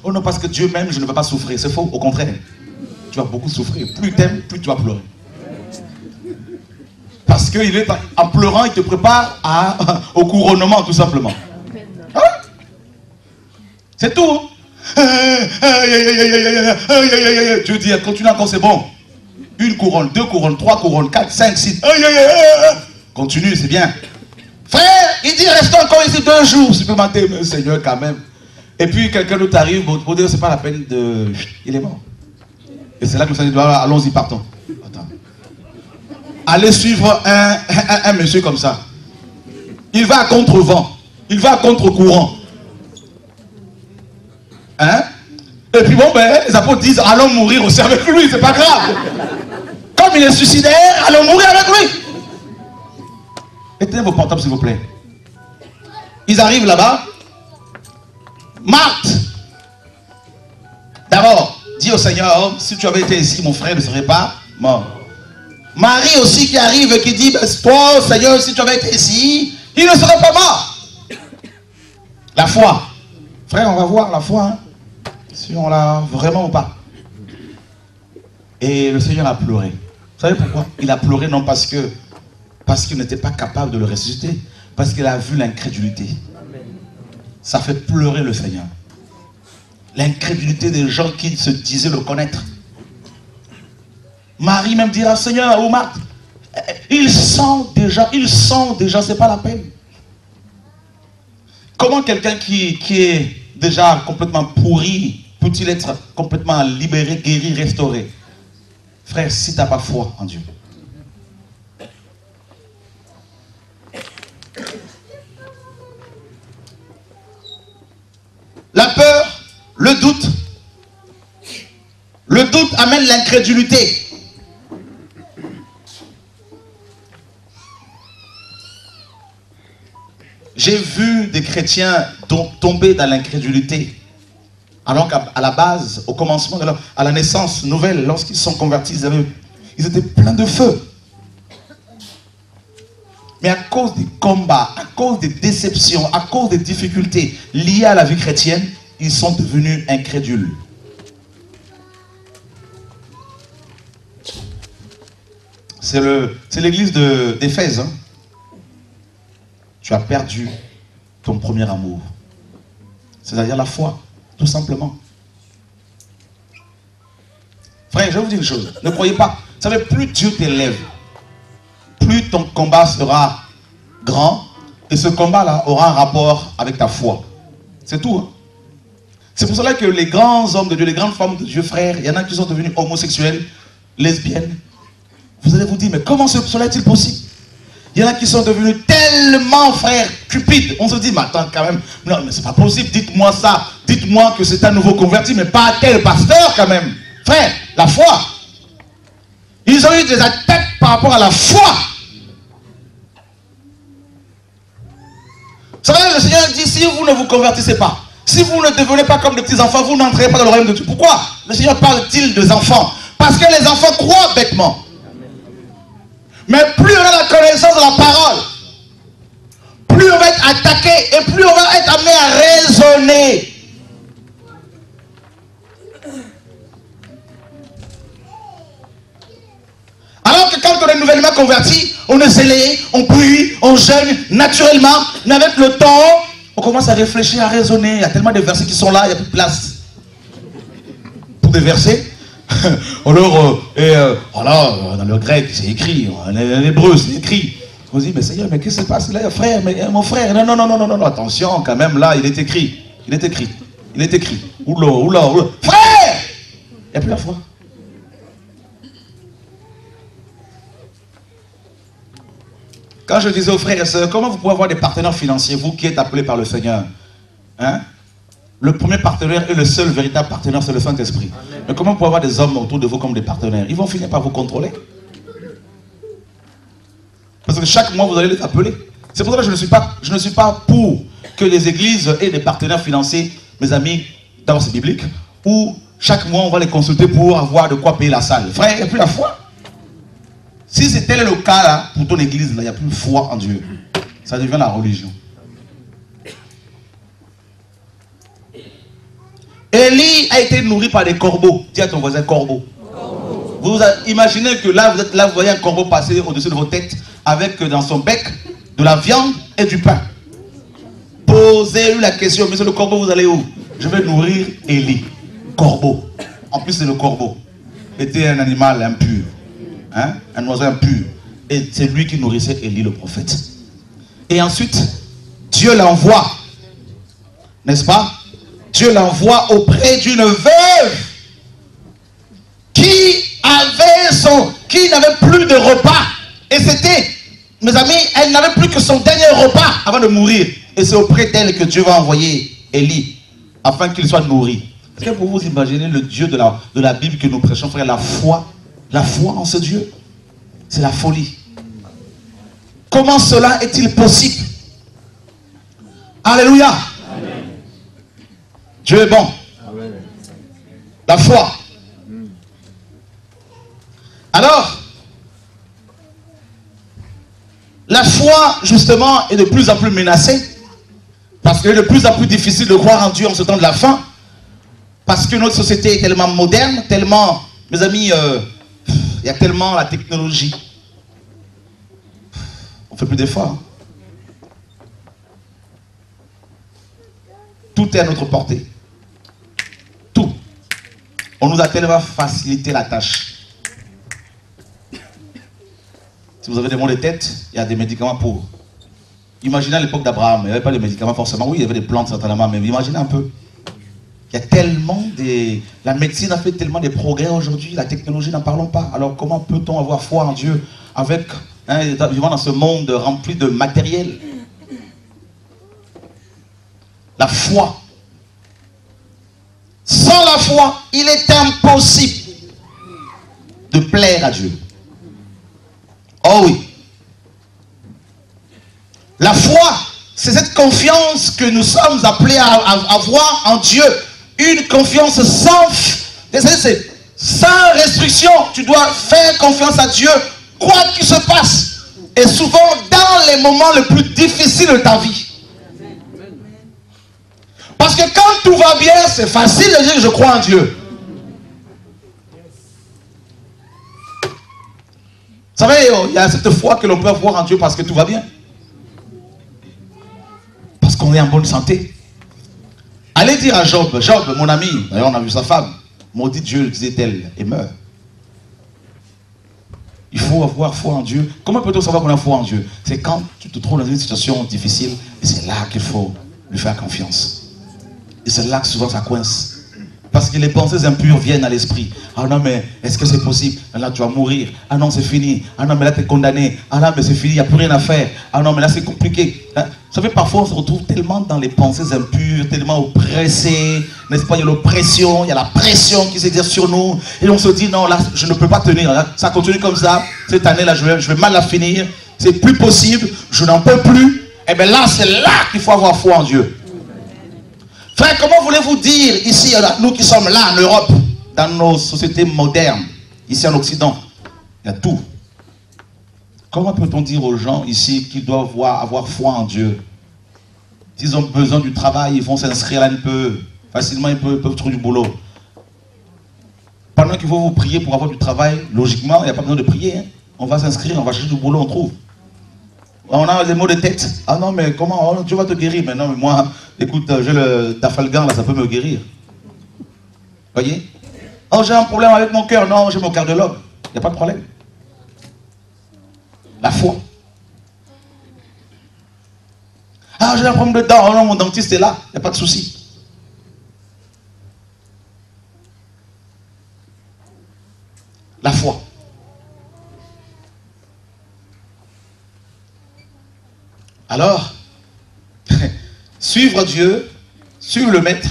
[SPEAKER 1] Oh non, parce que Dieu m'aime, je ne veux pas souffrir. C'est faux, au contraire. Tu vas beaucoup souffrir. Plus tu aimes, plus tu vas pleurer. Parce qu'il est en pleurant, il te prépare au couronnement, tout simplement. Ah ouais? C'est tout. Dieu dit, continue encore, c'est bon. 1 couronne, 2 couronnes, 3 couronnes, 4, 5, 6. Continue, c'est bien. Frère, il dit, reste encore ici 2 jours supplémentaires, mais Seigneur, quand même. Et puis, quelqu'un d'autre arrive, pour dire, c'est pas la peine de... Il est mort. Et c'est là que le Seigneur dit, allons-y, partons. Attends. Allez suivre un monsieur comme ça. Il va à contre-vent. Il va à contre-courant. Hein? Et puis bon, ben, les apôtres disent, allons mourir aussi avec lui, c'est pas grave. Comme il est suicidaire, allons mourir avec lui. Éteignez vos portables, s'il vous plaît. Ils arrivent là-bas. Marthe, d'abord, dis au Seigneur, si tu avais été ici, mon frère ne serait pas mort. Marie aussi qui arrive et qui dit, toi, Seigneur, si tu avais été ici, il ne serait pas mort. La foi. Frère, on va voir la foi, hein, si on l'a vraiment ou pas. Et le Seigneur a pleuré. Vous savez pourquoi? Il a pleuré non parce qu'il n'était pas capable de le ressusciter, parce qu'il a vu l'incrédulité. Ça fait pleurer le Seigneur. L'incrédulité des gens qui se disaient le connaître. Marie même dira, Seigneur, ou Marthe, ils sentent déjà, c'est pas la peine. Comment quelqu'un qui est déjà complètement pourri peut-il être complètement libéré, guéri, restauré? Frère, si tu n'as pas foi en Dieu. La peur, le doute. Le doute amène l'incrédulité. J'ai vu des chrétiens tomber dans l'incrédulité. Alors qu'à la base, au commencement, à la naissance nouvelle, lorsqu'ils sont convertis, ils étaient pleins de feu. Mais à cause des combats, à cause des déceptions, à cause des difficultés liées à la vie chrétienne, ils sont devenus incrédules. C'est l'église d'Éphèse. Hein. Tu as perdu ton premier amour. C'est-à-dire la foi, tout simplement. Frère, je vais vous dire une chose. Ne croyez pas. Vous savez, plus Dieu t'élève, plus ton combat sera grand. Et ce combat-là aura un rapport avec ta foi. C'est tout. Hein? C'est pour cela que les grands hommes de Dieu, les grandes femmes de Dieu, frères, il y en a qui sont devenus homosexuels, lesbiennes. Vous allez vous dire, mais comment cela est-il possible? Il y en a qui sont devenus tellement, frères, cupides. On se dit, mais attends, quand même, non, mais c'est pas possible, dites-moi ça. Dites-moi que c'est un nouveau converti, mais pas tel pasteur, quand même. Frère, la foi. Ils ont eu des attaques par rapport à la foi. Vous savez, le Seigneur dit, si vous ne vous convertissez pas, si vous ne devenez pas comme des petits enfants, vous n'entrez pas dans le royaume de Dieu. Pourquoi le Seigneur parle-t-il des enfants? Parce que les enfants croient bêtement. Mais plus on a la connaissance de la parole, plus on va être attaqué et plus on va être amené à raisonner. Alors que quand on est nouvellement converti, on est zélé, on prie, on jeûne naturellement, mais avec le temps, on commence à réfléchir, à raisonner. Il y a tellement de versets qui sont là, il n'y a plus de place pour des versets. Alors, voilà, dans le grec, c'est écrit, en hébreu, c'est écrit. On se dit, mais Seigneur, mais qu'est-ce qui se passe là, frère, mais mon frère, non, attention, quand même, là, il est écrit. Oula, frère! Il n'y a plus la foi. Quand je disais aux frères et sœurs, comment vous pouvez avoir des partenaires financiers, vous qui êtes appelés par le Seigneur, hein? Le premier partenaire et le seul véritable partenaire, c'est le Saint-Esprit. Mais comment vous pouvez avoir des hommes autour de vous comme des partenaires? Ils vont finir par vous contrôler. Parce que chaque mois, vous allez les appeler. C'est pour ça que je ne suis pas pour que les églises aient des partenaires financiers, mes amis, d'abord c'est biblique, où chaque mois, on va les consulter pour avoir de quoi payer la salle. Frère, il n'y a plus la foi. Si c'était le cas là, pour ton église, il n'y a plus de foi en Dieu. Ça devient la religion. Élie a été nourri par des corbeaux. Dis à ton voisin corbeau. Vous imaginez que là, vous êtes là, vous voyez un corbeau passer au-dessus de vos têtes avec dans son bec de la viande et du pain. Posez-lui la question, monsieur le corbeau, vous allez où? Je vais nourrir Élie. Corbeau. En plus, c'est le corbeau. Était un animal impur. Hein? Un oiseau impur. Et c'est lui qui nourrissait Élie le prophète. Et ensuite, Dieu l'envoie. N'est-ce pas? Dieu l'envoie auprès d'une veuve qui n'avait plus de repas. Et c'était, mes amis, elle n'avait plus que son dernier repas avant de mourir. Et c'est auprès d'elle que Dieu va envoyer Élie afin qu'il soit nourri. Est-ce que vous vous imaginez le Dieu de la Bible que nous prêchons, frère, la foi en ce Dieu? C'est la folie. Comment cela est-il possible? Alléluia. Amen. Dieu est bon. Amen. La foi. Alors, la foi, justement, est de plus en plus menacée. Parce qu'il est de plus en plus difficile de croire en Dieu en ce temps de la fin. Parce que notre société est tellement moderne, tellement, mes amis, il y a tellement la technologie. On ne fait plus d'efforts. Tout est à notre portée. Tout. On nous a tellement facilité la tâche. Si vous avez des maux de tête, il y a des médicaments pour. Imaginez à l'époque d'Abraham, il n'y avait pas de médicaments forcément. Oui, il y avait des plantes certainement, mais imaginez un peu. Il y a tellement des... La médecine a fait tellement des progrès aujourd'hui, la technologie, n'en parlons pas. Alors comment peut-on avoir foi en Dieu avec, vivant dans ce monde rempli de matériel? La foi. Sans la foi, il est impossible de plaire à Dieu. Oh oui. La foi, c'est cette confiance que nous sommes appelés à avoir en Dieu. Une confiance sans restriction. Tu dois faire confiance à Dieu, quoi qu'il se passe. Et souvent dans les moments les plus difficiles de ta vie. Parce que quand tout va bien, c'est facile de dire que je crois en Dieu. Vous savez, il y a cette foi que l'on peut avoir en Dieu parce que tout va bien. Parce qu'on est en bonne santé. Allez dire à Job, Job, mon ami, d'ailleurs on a vu sa femme, maudit Dieu, disait-elle, et meurt. Il faut avoir foi en Dieu. Comment peut-on savoir qu'on a foi en Dieu? C'est quand tu te trouves dans une situation difficile, et c'est là qu'il faut lui faire confiance. Et c'est là que souvent ça coince. Parce que les pensées impures viennent à l'esprit. Ah non, mais est-ce que c'est possible? Là, tu vas mourir. Ah non, c'est fini. Ah non, mais là, tu es condamné. Ah non, mais c'est fini, il n'y a plus rien à faire. Ah non, mais là, c'est compliqué. Vous savez, parfois, on se retrouve tellement dans les pensées impures, tellement oppressés. N'est-ce pas? Il y a l'oppression, il y a la pression qui s'exerce sur nous. Et on se dit, non, là, je ne peux pas tenir. Là, ça continue comme ça. Cette année-là, je vais mal la finir. C'est plus possible. Je n'en peux plus. Et bien là, c'est là qu'il faut avoir foi en Dieu. Frère, comment voulez-vous dire ici, nous qui sommes là en Europe, dans nos sociétés modernes, ici en Occident, il y a tout. Comment peut-on dire aux gens ici qu'ils doivent avoir foi en Dieu? S'ils ont besoin du travail, ils vont s'inscrire là un peu. Facilement, ils peuvent trouver du boulot. Pendant qu'il faut vous prier pour avoir du travail, logiquement, il n'y a pas besoin de prier. Hein. On va s'inscrire, on va chercher du boulot, on trouve. On a les mots de tête. Ah non, mais comment? Oh, Dieu va te guérir. Mais non, mais moi, écoute, j'ai le Dafalgan, là, ça peut me guérir. Voyez? Oh, j'ai un problème avec mon cœur. Non, j'ai mon cardiologue. Il n'y a pas de problème. La foi. Ah, j'ai un problème de dents. Oh non, mon dentiste est là. Il n'y a pas de souci. La foi. Alors, suivre Dieu, suivre le Maître,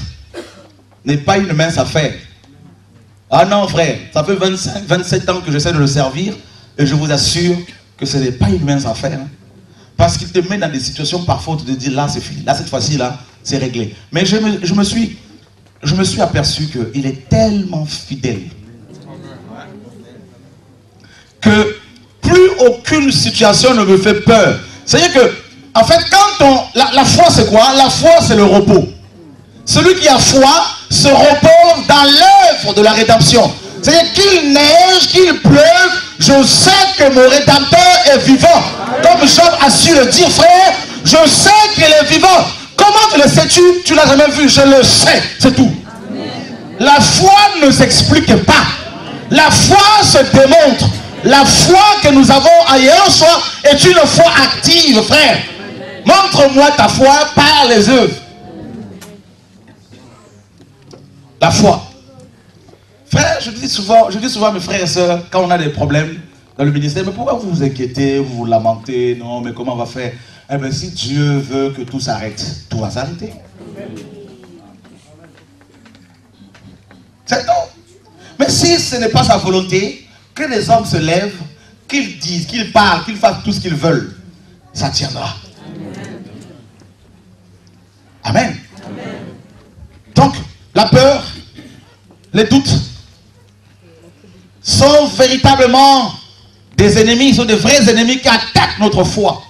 [SPEAKER 1] n'est pas une mince affaire. Ah non, frère, ça fait 25, 27 ans que j'essaie de le servir, et je vous assure que ce n'est pas une mince affaire. Hein. Parce qu'il te met dans des situations parfois où tu te dis, là c'est fini, là cette fois-ci, là, c'est réglé. Mais je me suis aperçu qu'il est tellement fidèle que plus aucune situation ne me fait peur. C'est-à-dire que, en fait, quand la foi c'est quoi? La foi c'est le repos. Celui qui a foi se repose dans l'œuvre de la rédemption. C'est-à-dire qu'il neige, qu'il pleuve, je sais que mon Rédempteur est vivant. Comme Job a su le dire, frère, je sais qu'il est vivant. Comment tu le sais-tu? Tu l'as jamais vu, je le sais, c'est tout. La foi ne s'explique pas. La foi se démontre. La foi que nous avons ailleurs soi est une foi active, frère. Montre-moi ta foi par les œuvres. La foi. Frère, je dis souvent à mes frères et sœurs, quand on a des problèmes dans le ministère, mais pourquoi vous vous inquiétez, vous vous lamentez? Non, mais comment on va faire? Eh bien, si Dieu veut que tout s'arrête, tout va s'arrêter. C'est tout. Mais si ce n'est pas sa volonté, que les hommes se lèvent, qu'ils disent, qu'ils parlent, qu'ils fassent tout ce qu'ils veulent, ça tiendra. Amen. Amen. Donc, la peur, les doutes sont véritablement des ennemis, sont des vrais ennemis qui attaquent notre foi.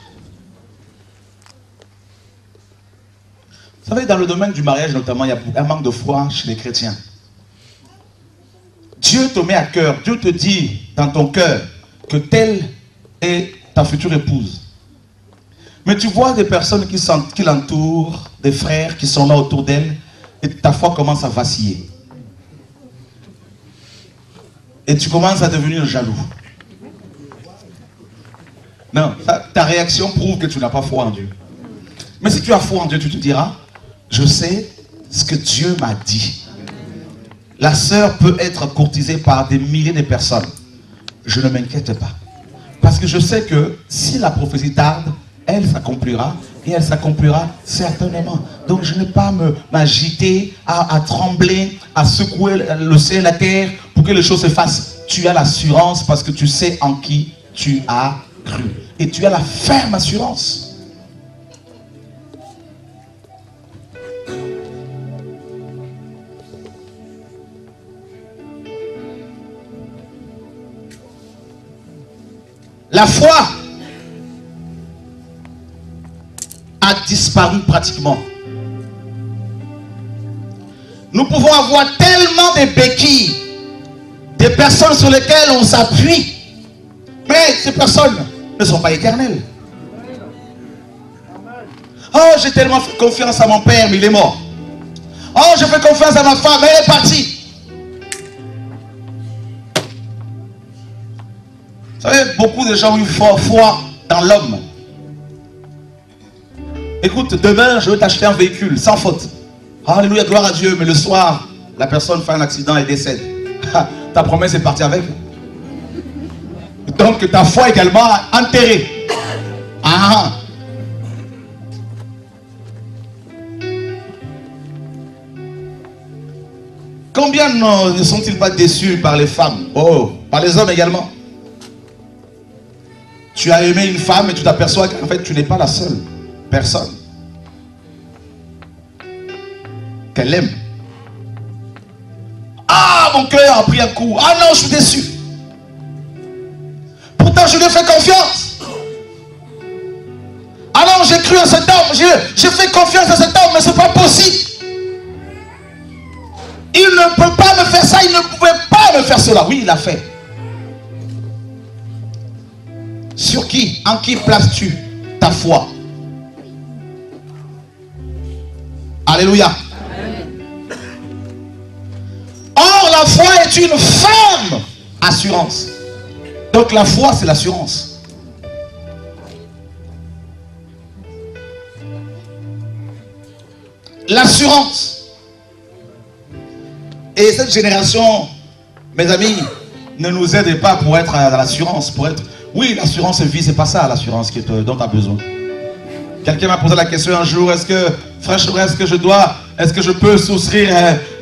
[SPEAKER 1] Vous savez, dans le domaine du mariage notamment, il y a un manque de foi chez les chrétiens. Dieu te met à cœur, Dieu te dit dans ton cœur que telle est ta future épouse. Mais tu vois des personnes qui l'entourent, des frères qui sont là autour d'elle, et ta foi commence à vaciller. Et tu commences à devenir jaloux. Non, ta réaction prouve que tu n'as pas foi en Dieu. Mais si tu as foi en Dieu, tu te diras, je sais ce que Dieu m'a dit. La sœur peut être courtisée par des milliers de personnes. Je ne m'inquiète pas. Parce que je sais que si la prophétie tarde, elle s'accomplira. Et elle s'accomplira certainement. Donc je n'ai pas m'agiter, à trembler, à secouer le ciel et la terre pour que les choses se fassent. Tu as l'assurance parce que tu sais en qui tu as cru. Et tu as la ferme assurance. La foi a disparu pratiquement. Nous pouvons avoir tellement de béquilles, des personnes sur lesquelles on s'appuie, mais ces personnes ne sont pas éternelles. Oh, j'ai tellement fait confiance à mon père, mais il est mort. Oh, je fais confiance à ma femme, mais elle est partie. Vous savez, beaucoup de gens ont eu foi dans l'homme. Écoute, demain, je vais t'acheter un véhicule, sans faute. Alléluia, gloire à Dieu. Mais le soir, la personne fait un accident et décède. Ta promesse est partie avec. Donc, ta foi également enterrée. Ah. Combien ne sont-ils pas déçus par les femmes? Oh, par les hommes également. Tu as aimé une femme et tu t'aperçois qu'en fait, tu n'es pas la seule personne qu'elle aime. Ah, mon cœur a pris un coup. Ah non, je suis déçu. Pourtant, je lui ai fait confiance. Ah non, j'ai cru à cet homme. J'ai fait confiance à cet homme, mais ce n'est pas possible. Il ne peut pas me faire ça, il ne pouvait pas me faire cela. Oui, il l'a fait. Sur qui? En qui places-tu ta foi? Alléluia. Amen. Or, la foi est une ferme assurance. Donc la foi, c'est l'assurance. L'assurance. Et cette génération, mes amis, ne nous aide pas pour être dans l'assurance. Oui, l'assurance vie, c'est pas ça l'assurance dont tu as besoin. Quelqu'un m'a posé la question un jour, franchement, est-ce que je peux souscrire,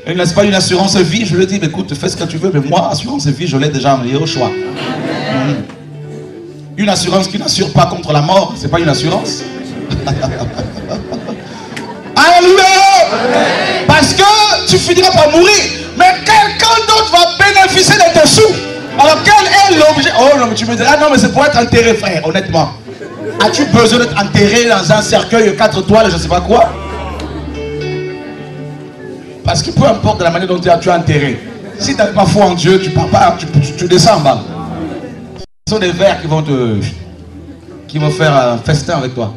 [SPEAKER 1] n'est-ce pas, une assurance vie? Je lui ai dit, écoute, fais ce que tu veux, mais moi, assurance vie, je l'ai déjà envoyé au choix. Une assurance qui n'assure pas contre la mort, c'est pas une assurance. Alléluia! Parce que tu finiras par mourir, mais quelqu'un d'autre va bénéficier de tes sous. Alors quel est l'objet? Oh non, mais tu me diras, non, mais c'est pour être enterré, frère, honnêtement. As-tu besoin d'être enterré dans un cercueil 4 étoiles, je ne sais pas quoi? Parce que peu importe la manière dont tu es enterré, si tu n'as pas foi en Dieu, tu pars pas, tu descends en bas. Ce sont des vers qui vont faire un festin avec toi.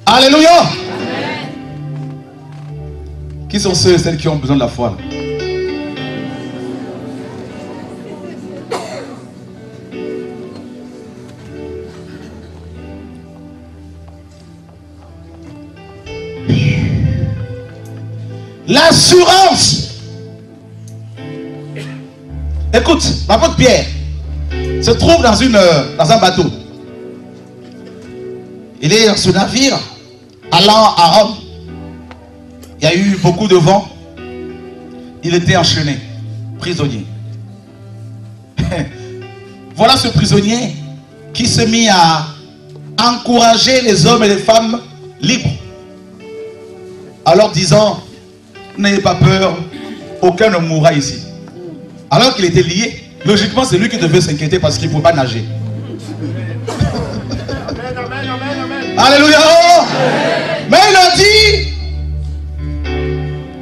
[SPEAKER 1] Alléluia. Amen. Qui sont ceux et celles qui ont besoin de la foi? L'assurance. Écoute, l'apôtre Pierre se trouve dans un bateau. Il est dans ce navire allant à Rome. Il y a eu beaucoup de vent. Il était enchaîné, prisonnier. Voilà ce prisonnier qui se mit à encourager les hommes et les femmes libres. Alors disant, n'ayez pas peur, aucun ne mourra ici. Alors qu'il était lié, logiquement c'est lui qui devait s'inquiéter parce qu'il ne pouvait pas nager. Alléluia. Mais il a dit,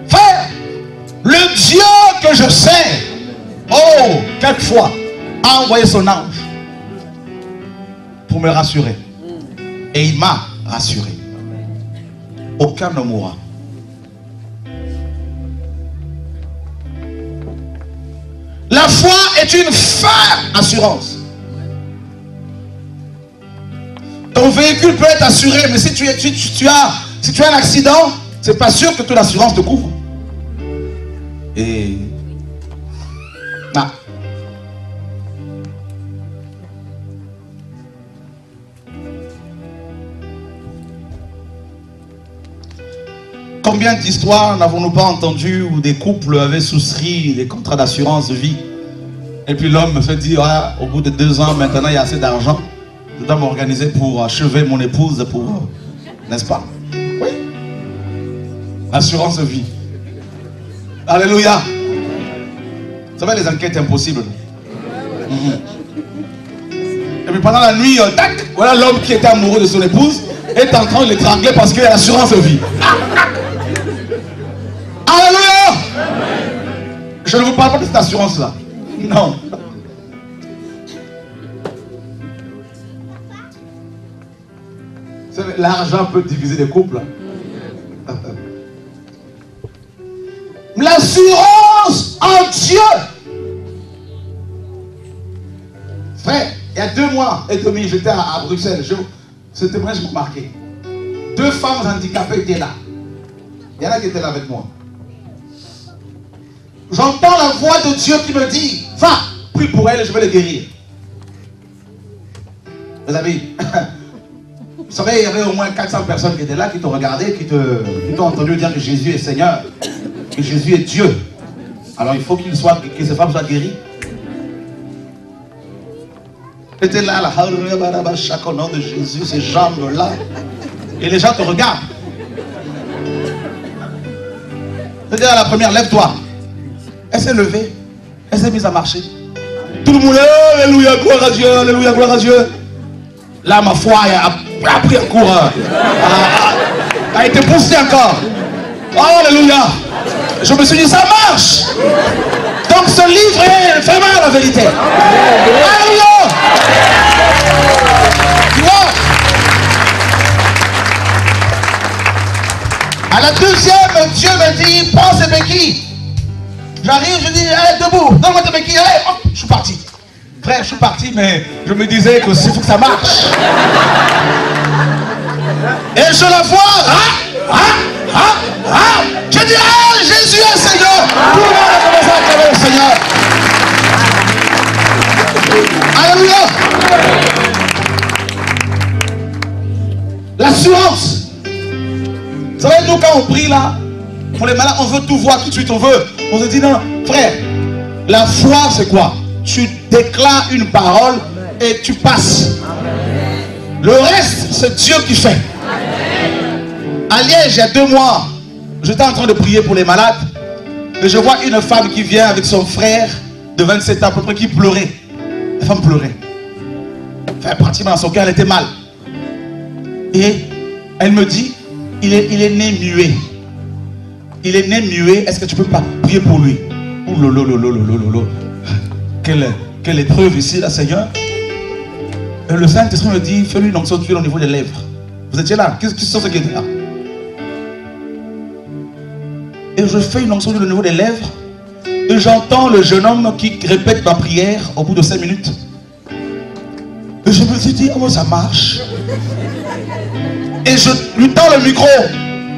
[SPEAKER 1] frère, le Dieu que je sais, oh, quelquefois, a envoyé son ange pour me rassurer. Et il m'a rassuré. Aucun ne mourra. La foi est une ferme assurance. Ton véhicule peut être assuré, mais si tu as un accident, c'est pas sûr que toute l'assurance te couvre. Et non. Combien d'histoires n'avons-nous pas entendues où des couples avaient souscrit des contrats d'assurance de vie et puis l'homme se dit, ah, au bout de 2 ans, maintenant il y a assez d'argent, je dois m'organiser pour achever mon épouse, n'est-ce pas? Oui. Assurance de vie. Alléluia. Vous savez les enquêtes impossibles. Et puis pendant la nuit, tac, voilà l'homme qui était amoureux de son épouse est en train de l'étrangler parce qu'il y a l'assurance de vie. Alléluia. Je ne vous parle pas de cette assurance-là. Non. L'argent peut diviser les couples. L'assurance en Dieu Frère, il y a 2 mois et demi, j'étais à Bruxelles. C'était vrai, je me marquais. 2 femmes handicapées étaient là. Il y en a qui étaient là avec moi. J'entends la voix de Dieu qui me dit, va, prie pour elle, je vais les guérir. Mes amis, vous savez, il y avait au moins 400 personnes qui étaient là, qui t'ont regardé, qui t'ont entendu dire que Jésus est Seigneur, que Jésus est Dieu. Alors il faut que ces femmes soient guéries. C'était là, chaque au nom de Jésus, ces jambes-là. Et les gens te regardent. C'est-à-dire à la première, lève-toi. Elle s'est levée. Elle s'est mise à marcher. Tout le monde, alléluia, gloire à Dieu, alléluia, gloire à Dieu. Là, ma foi a pris un cours. A été poussée encore. Oh, alléluia. Je me suis dit, ça marche. Donc ce livre est vraiment la vérité. Alléluia. Tu vois? À la deuxième, Dieu me dit, prends ces béquilles. J'arrive, je dis, allez, debout, donne-moi tes béquilles, allez, hop, je suis parti. Frère, je suis parti, mais je me disais que s'il faut que ça marche. Et je la vois, je dis, ah, Jésus est Seigneur. Tout le monde a commencé à acclamer le Seigneur. Alléluia. L'assurance. Vous savez, nous, quand on prie là, pour les malades, on veut tout voir tout de suite. On se dit, non, frère, la foi, c'est quoi? Tu déclares une parole et tu passes. Le reste, c'est Dieu qui fait. À Liège, il y a 2 mois, j'étais en train de prier pour les malades. Et je vois une femme qui vient avec son frère de 27 ans à peu près qui pleurait. La femme pleurait. Enfin, pratiquement, son cœur, elle était mal. Et elle me dit, il est né muet. Il est né muet. Est-ce que tu peux pas prier pour lui? Ouh lolo, lolo, lolo, lolo. Quelle épreuve ici, là, Seigneur. Et le Saint-Esprit me dit, fais-lui une onction d'huile au niveau des lèvres. Vous étiez là? Qu'est-ce que c'est ce qui était là? Et je fais une onction d'huile au niveau des lèvres. Et j'entends le jeune homme qui répète ma prière au bout de 5 minutes. Et je me suis dit, comment ça marche? Et je lui tends le micro.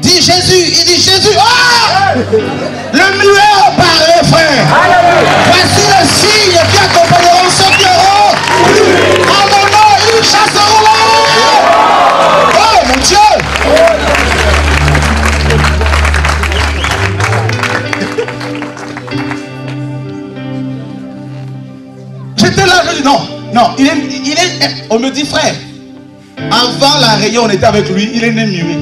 [SPEAKER 1] Dis Jésus, il dit Jésus. Ah! Le muet parle, frère. Voici le signe qui accompagneront ceux qui auront. En mon nom, ils chasseront là. Oh mon Dieu. J'étais là, je dis non, on me dit frère, avant la réunion, on était avec lui, il est né muet.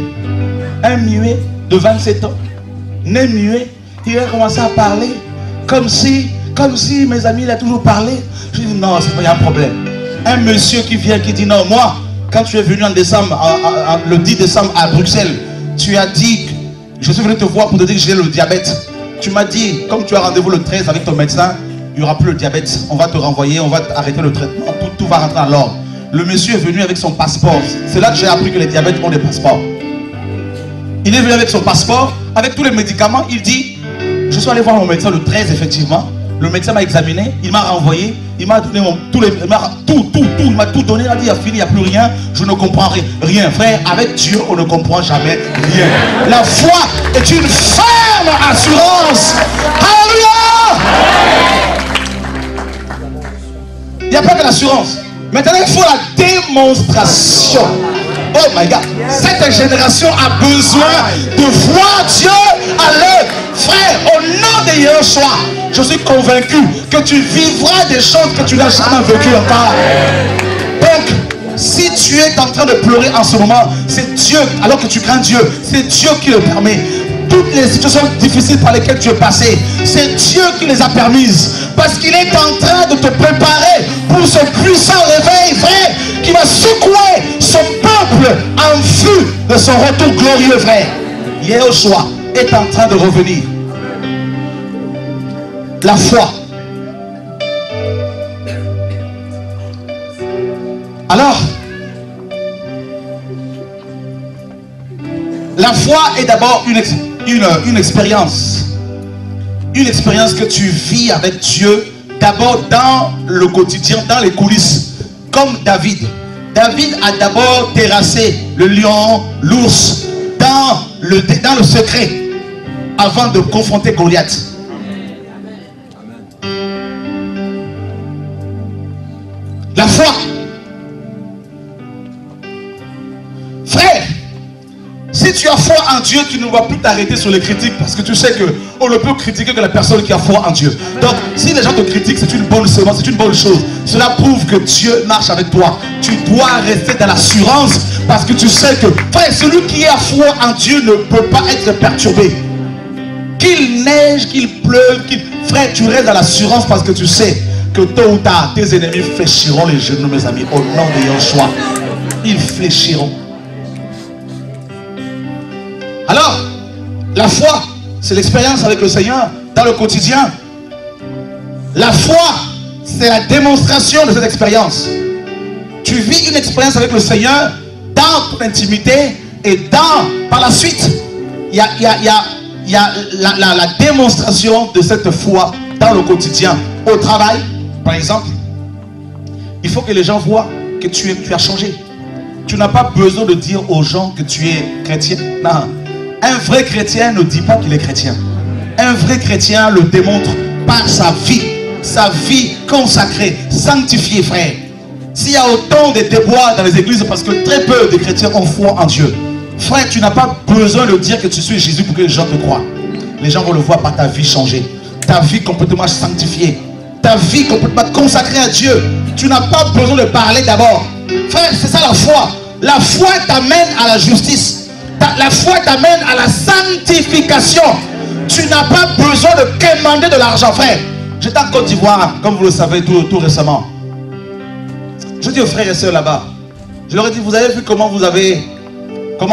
[SPEAKER 1] Un muet de 27 ans, né muet, il a commencé à parler comme si mes amis, il a toujours parlé. Je dis non, c'est pas, il y a un problème. Un monsieur qui vient, qui dit non, moi, quand tu es venu en décembre, le 10 décembre à Bruxelles, tu as dit, je suis venu te voir pour te dire que j'ai le diabète. Tu m'as dit, comme tu as rendez-vous le 13 avec ton médecin, il n'y aura plus le diabète, on va te renvoyer, on va arrêter le traitement, tout va rentrer en l'ordre. Le monsieur est venu avec son passeport. C'est là que j'ai appris que les diabètes ont des passeports. Il est venu avec son passeport, avec tous les médicaments. Il dit, je suis allé voir mon médecin le 13, effectivement. Le médecin m'a examiné, il m'a renvoyé, il m'a donné tout, il m'a tout donné. Il a dit, il a fini, il n'y a plus rien, je ne comprends rien. Frère, avec Dieu, on ne comprend jamais rien. La foi est une ferme assurance. Alléluia! Il n'y a pas que l'assurance. Maintenant, il faut la démonstration. Oh my God. Cette génération a besoin de voir Dieu à l'œuvre. Frère, au nom de Yeshua, je suis convaincu que tu vivras des choses que tu n'as jamais vécues encore. Donc, si tu es en train de pleurer en ce moment, c'est Dieu, alors que tu crains Dieu, c'est Dieu qui le permet. Toutes les situations difficiles par lesquelles tu es passé, c'est Dieu qui les a permises. Parce qu'il est en train de te préparer pour ce puissant réveil, frère, qui va secouer son peuple en vue de son retour glorieux, frère. Yeshua est en train de revenir. La foi. Alors, la foi est d'abord une expérience. Une expérience que tu vis avec Dieu d'abord dans le quotidien, dans les coulisses, comme David. David a d'abord terrassé le lion, l'ours, dans le secret, avant de confronter Goliath. La foi. Frère, si tu as foi en Dieu, tu ne vas plus t'arrêter sur les critiques, parce que tu sais qu'on ne peut critiquer que la personne qui a foi en Dieu. Donc, si les gens te critiquent, c'est une bonne semence, c'est une bonne chose. Cela prouve que Dieu marche avec toi. Tu dois rester dans l'assurance, parce que tu sais que, frère, celui qui a foi en Dieu ne peut pas être perturbé. Qu'il neige, qu'il pleuve, frère, tu restes dans l'assurance, parce que tu sais que tôt ou tard, tes ennemis fléchiront les genoux, mes amis, au nom de Yahshua. Ils fléchiront. Alors, la foi, c'est l'expérience avec le Seigneur dans le quotidien. La foi, c'est la démonstration de cette expérience. Tu vis une expérience avec le Seigneur dans ton intimité et par la suite, il y a la démonstration de cette foi dans le quotidien. Au travail, par exemple, il faut que les gens voient que tu as changé. Tu n'as pas besoin de dire aux gens que tu es chrétien. Non. Un vrai chrétien ne dit pas qu'il est chrétien. Un vrai chrétien le démontre par sa vie consacrée, sanctifiée, frère. S'il y a autant de déboires dans les églises, parce que très peu de chrétiens ont foi en Dieu. Frère, tu n'as pas besoin de dire que tu suis Jésus pour que les gens te croient. Les gens vont le voir par ta vie changée. Ta vie complètement sanctifiée. Ta vie complètement consacrée à Dieu. Tu n'as pas besoin de parler d'abord. Frère, c'est ça la foi. La foi t'amène à la justice. La foi t'amène à la sanctification. Tu n'as pas besoin de quémander de l'argent, frère. J'étais en Côte d'Ivoire, comme vous le savez, tout récemment. Je dis aux frères et sœurs là-bas, je leur ai dit, vous avez vu comment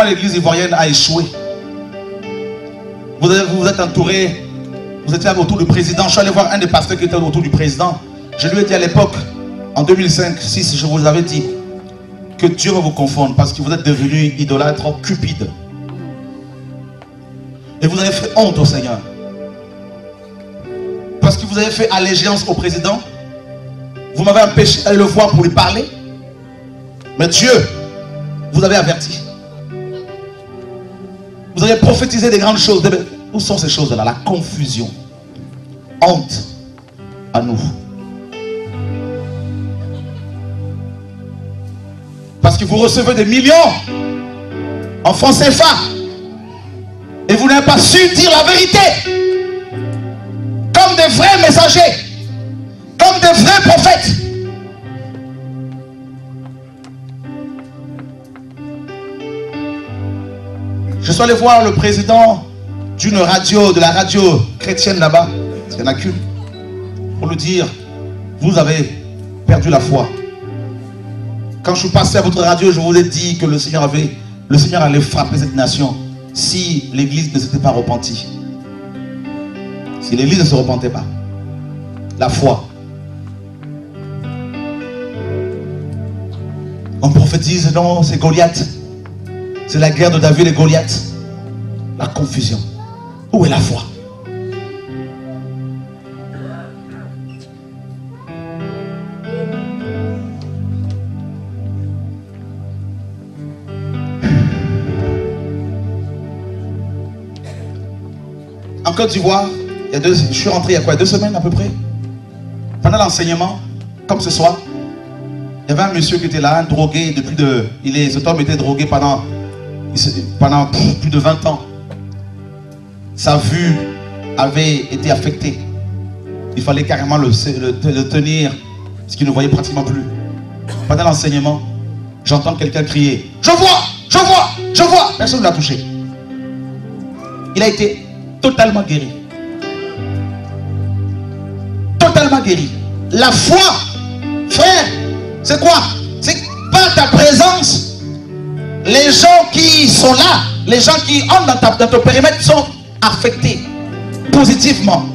[SPEAKER 1] l'église ivoirienne a échoué. Vous êtes entouré, vous étiez autour du président. Je suis allé voir un des pasteurs qui était autour du président. Je lui ai dit à l'époque, en 2005-2006, je vous avais dit que Dieu va vous confondre parce que vous êtes devenus idolâtres, cupides. Et vous avez fait honte au Seigneur. Parce que vous avez fait allégeance au président. Vous m'avez empêché d'aller le voir pour lui parler. Mais Dieu vous avez averti. Vous avez prophétisé des grandes choses. Où sont ces choses-là? La confusion. Honte à nous. Parce que vous recevez des millions en francs CFA. Et vous n'avez pas su dire la vérité. Comme des vrais messagers. Comme des vrais prophètes. Je suis allé voir le président d'une radio, de la radio chrétienne là-bas. Il n'y en a qu'une. Pour lui dire, vous avez perdu la foi. Quand je suis passé à votre radio, je vous ai dit que le Seigneur allait frapper cette nation si l'église ne s'était pas repentie. Si l'église ne se repentait pas. La foi. On prophétise, non, c'est Goliath. C'est la guerre de David et Goliath. La confusion. Où est la foi? En Côte d'Ivoire, je suis rentré il y a quoi, 2 semaines à peu près. Pendant l'enseignement, comme ce soir, il y avait un monsieur qui était là, un drogué cet homme était drogué pendant plus de 20 ans. Sa vue avait été affectée. Il fallait carrément le tenir, parce qu'il ne voyait pratiquement plus. Pendant l'enseignement, j'entends quelqu'un crier, je vois, je vois, je vois. Personne ne l'a touché. Il a été totalement guéri. Totalement guéri. La foi, frère, c'est quoi? C'est par ta présence, les gens qui sont là, les gens qui entrent dans ton périmètre sont affectés positivement.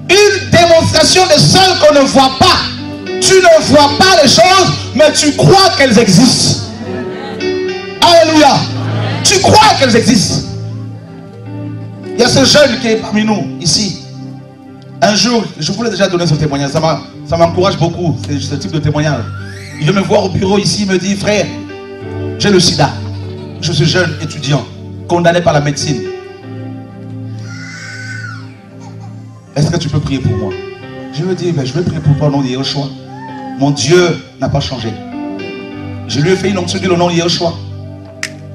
[SPEAKER 1] Une démonstration de celles qu'on ne voit pas. Tu ne vois pas les choses, mais tu crois qu'elles existent. Alléluia. Tu crois qu'elles existent. Il Il y a ce jeune qui est parmi nous, ici. Un jour, je vous l'ai déjà donné ce témoignage, ça m'encourage beaucoup, ce type de témoignage. Il vient me voir au bureau ici, il me dit, frère, j'ai le sida. Je suis jeune étudiant, condamné par la médecine. Est-ce que tu peux prier pour moi? Je lui dis, je vais prier pour toi au nom de Yahushua. Mon Dieu n'a pas changé. Je lui ai fait une onction au nom de Yahushua.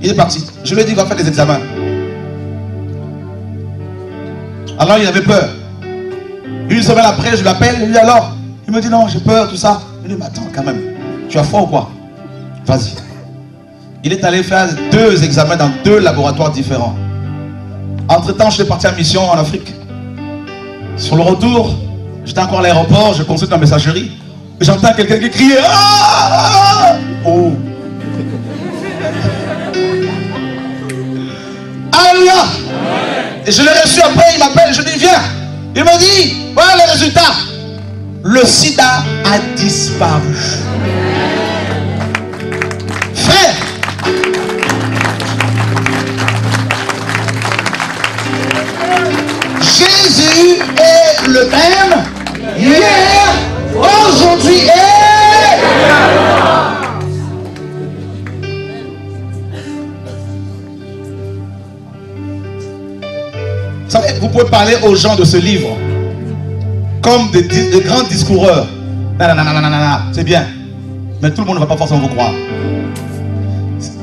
[SPEAKER 1] Il est parti. Je lui ai dit, va faire des examens. Alors il avait peur. Une semaine après, je l'appelle, il dit alors, il me dit non, j'ai peur, tout ça. Je lui dis, mais attends, quand même, tu as foi ou quoi? Vas-y. Il est allé faire 2 examens dans 2 laboratoires différents. Entre-temps, je suis parti en mission en Afrique. Sur le retour, j'étais encore à l'aéroport, je consulte la messagerie. J'entends quelqu'un qui crie. Ah! Oh! Alléluia! Et je l'ai reçu après, il m'appelle, je dis viens. Il me dit, voilà les résultats. Le sida a disparu. Frère, Jésus est le même hier, aujourd'hui et... Vous savez, vous pouvez parler aux gens de ce livre comme des grands discoureurs. C'est bien. Mais tout le monde ne va pas forcément vous croire.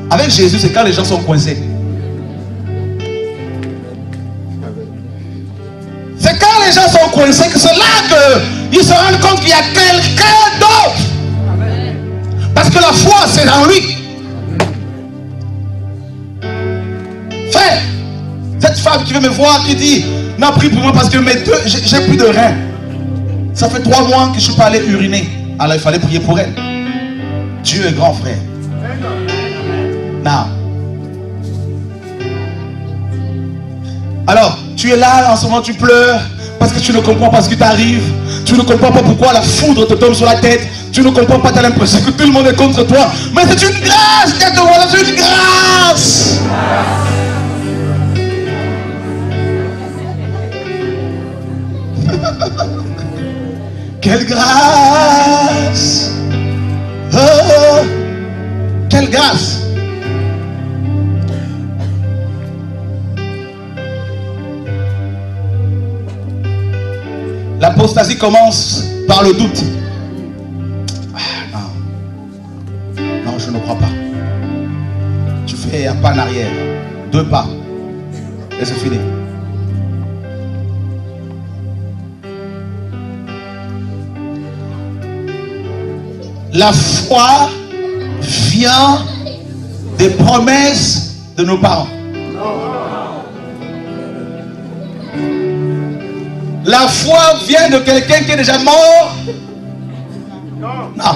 [SPEAKER 1] Avec Jésus, c'est quand les gens sont coincés. C'est quand les gens sont coincés que c'est là qu'ils se rendent compte qu'il y a quelqu'un d'autre. Parce que la foi, c'est en lui. Frère, cette femme qui veut me voir, qui dit, non, prie pour moi parce que j'ai plus de reins. Ça fait 3 mois que je ne suis pas allé uriner. Alors il fallait prier pour elle. Dieu est grand, frère. Non. Alors, tu es là, en ce moment tu pleures, parce que tu ne comprends pas ce qui t'arrive. Tu ne comprends pas pourquoi la foudre te tombe sur la tête. Tu ne comprends pas, tu as l'impression que tout le monde est contre toi. Mais c'est une grâce qu'elle te voit, c'est une grâce. Quelle grâce! Oh, quelle grâce! L'apostasie commence par le doute. Non, je ne crois pas. Tu fais un pas en arrière, 2 pas, et c'est fini. La foi vient des promesses de nos parents. La foi vient de quelqu'un qui est déjà mort. Non.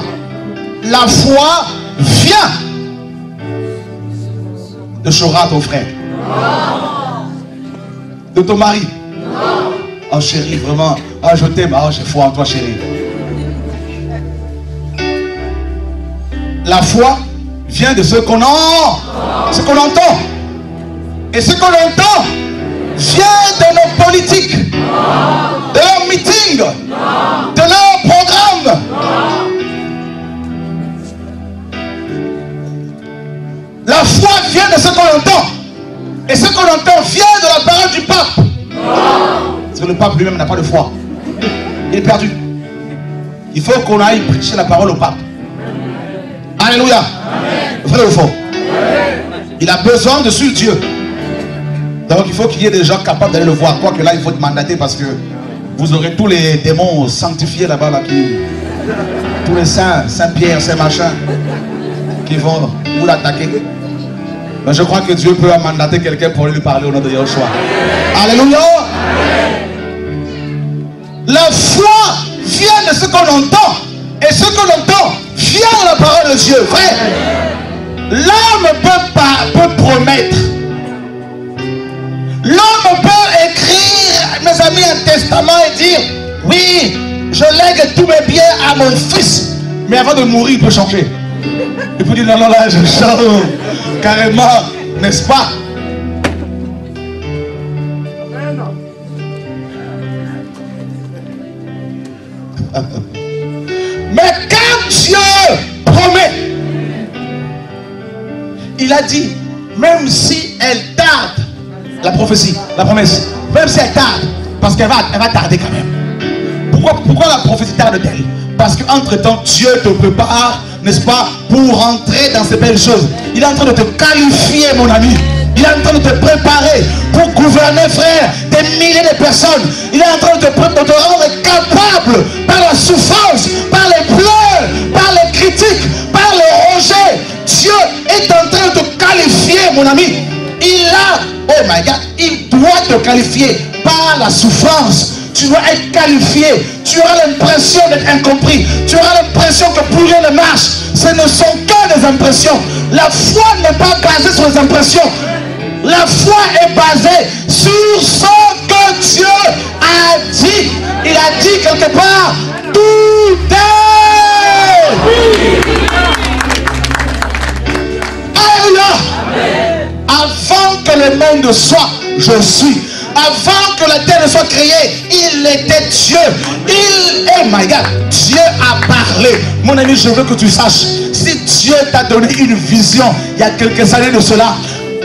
[SPEAKER 1] La foi vient de Chora, ton frère. De ton mari. Oh chérie, vraiment. Oh je t'aime. Oh j'ai foi en toi chérie. La foi vient de ce qu'on entend. Et ce qu'on entend vient de nos politiques, de leurs meetings, de leurs programmes. La foi vient de ce qu'on entend. Et ce qu'on entend vient de la parole du pape. Parce que le pape lui-même n'a pas de foi. Il est perdu. Il faut qu'on aille prêcher la parole au pape. Alléluia. Vrai ou faux? Il a besoin de suivre Dieu. Donc il faut qu'il y ait des gens capables d'aller le voir. Quoique là il faut te mandater parce que vous aurez tous les démons sanctifiés là-bas là, tous les saints, Saint-Pierre, Saint-Machin qui vont vous l'attaquer. Mais je crois que Dieu peut mandater quelqu'un pour lui parler au nom de Yahushua. Alléluia. La foi vient de ce qu'on entend. Et ce qu'on entend vient de la parole de Dieu. Frère, l'homme peut promettre. L'homme peut écrire, mes amis, un testament et dire, oui, je lègue tous mes biens à mon fils. Mais avant de mourir, il peut changer. Il peut dire, non, non, là, je change carrément, n'est-ce pas? Mais quand Dieu promet, il a dit, même si elle tarde, la prophétie, la promesse, même si elle tarde, parce qu'elle va tarder quand même. Pourquoi la prophétie tarde-t-elle? Parce qu'entre-temps, Dieu te prépare, n'est-ce pas, pour entrer dans ces belles choses. Il est en train de te qualifier, mon ami. Il est en train de te préparer pour gouverner, frère, des milliers de personnes. Il est en train de te rendre capable par la souffrance, par les pleurs, par les critiques, par les rejets. Dieu est en train de te qualifier, mon ami. Oh my God, il doit te qualifier par la souffrance. Tu dois être qualifié. Tu auras l'impression d'être incompris. Tu auras l'impression que plus rien ne marche. Ce ne sont que des impressions. La foi n'est pas basée sur les impressions. La foi est basée sur ce que Dieu a dit. Il a dit quelque part, tout est. Alléluia. Avant que le monde soit, je suis. Avant que la terre ne soit créée, il était Dieu. Oh my God, Dieu a parlé. Mon ami, je veux que tu saches, si Dieu t'a donné une vision il y a quelques années de cela,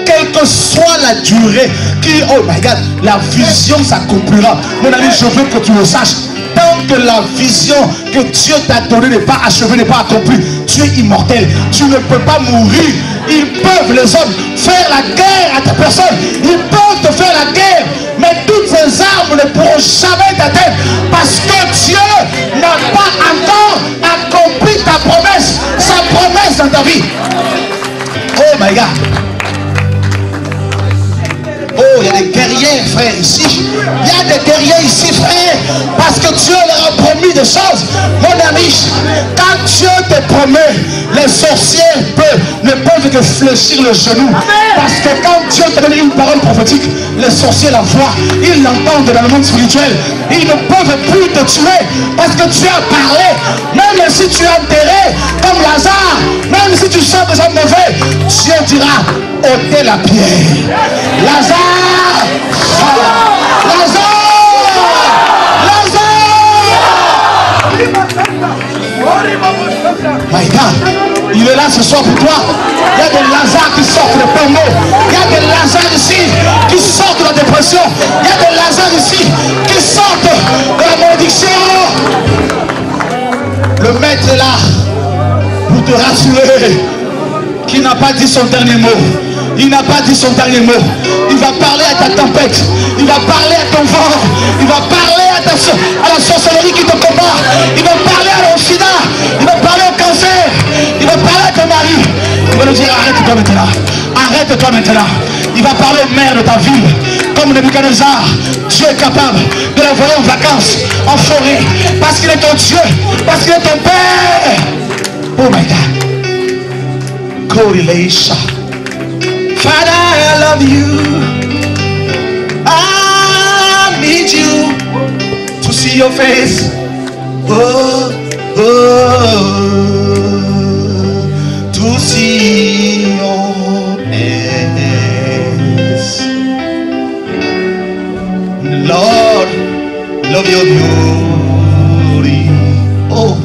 [SPEAKER 1] quelle que soit la durée, oh my God, la vision s'accomplira. Mon ami, je veux que tu le saches. Tant que la vision que Dieu t'a donnée n'est pas achevée, n'est pas accomplie, tu es immortel. Tu ne peux pas mourir. Ils peuvent, les hommes, faire la guerre à ta personne. Ils peuvent te faire la guerre. Mais toutes ces armes ne pourront jamais t'atteindre. Parce que Dieu n'a pas encore accompli ta promesse. Sa promesse dans ta vie. Oh my God. Oh, il y a des guerriers, frère, ici. Il y a des guerriers ici, frère. Parce que Dieu leur a promis des choses. Mon ami, quand Dieu te promet, les sorciers ne peuvent que fléchir le genou. Parce que quand Dieu te donne une parole prophétique, les sorciers la voient. Ils l'entendent dans le monde spirituel. Ils ne peuvent plus te tuer. Parce que tu as parlé. Même si tu es enterré comme Lazare, même si tu sens déjà mauvais, Dieu dira, ôtez la pierre. Lazare! My God, il est là ce soir pour toi. Il y a des Lazare qui sortent de Congo. Il y a des Lazare ici qui sortent de la dépression. Il y a des Lazare ici qui sortent de la malédiction. Le maître est là pour te rassurer qu'il n'a pas dit son dernier mot. Il n'a pas dit son dernier mot. Il va parler à ta tempête. Il va parler à ton vent. Il va parler à la sorcellerie qui te combat. Il va parler à l'orphina. Il va parler au cancer. Il va parler à ton mari. Il va lui dire, arrête-toi maintenant. Arrête-toi maintenant. Il va parler au maire de ta ville. Comme Nebuchadnezzar. Dieu est capable de l'envoyer en vacances, en forêt. Parce qu'il est ton Dieu. Parce qu'il est ton Père. Oh my God. Correlation. Father, I love you. I need you to see your face. Oh, oh, to see your face. Lord, love your beauty. Oh,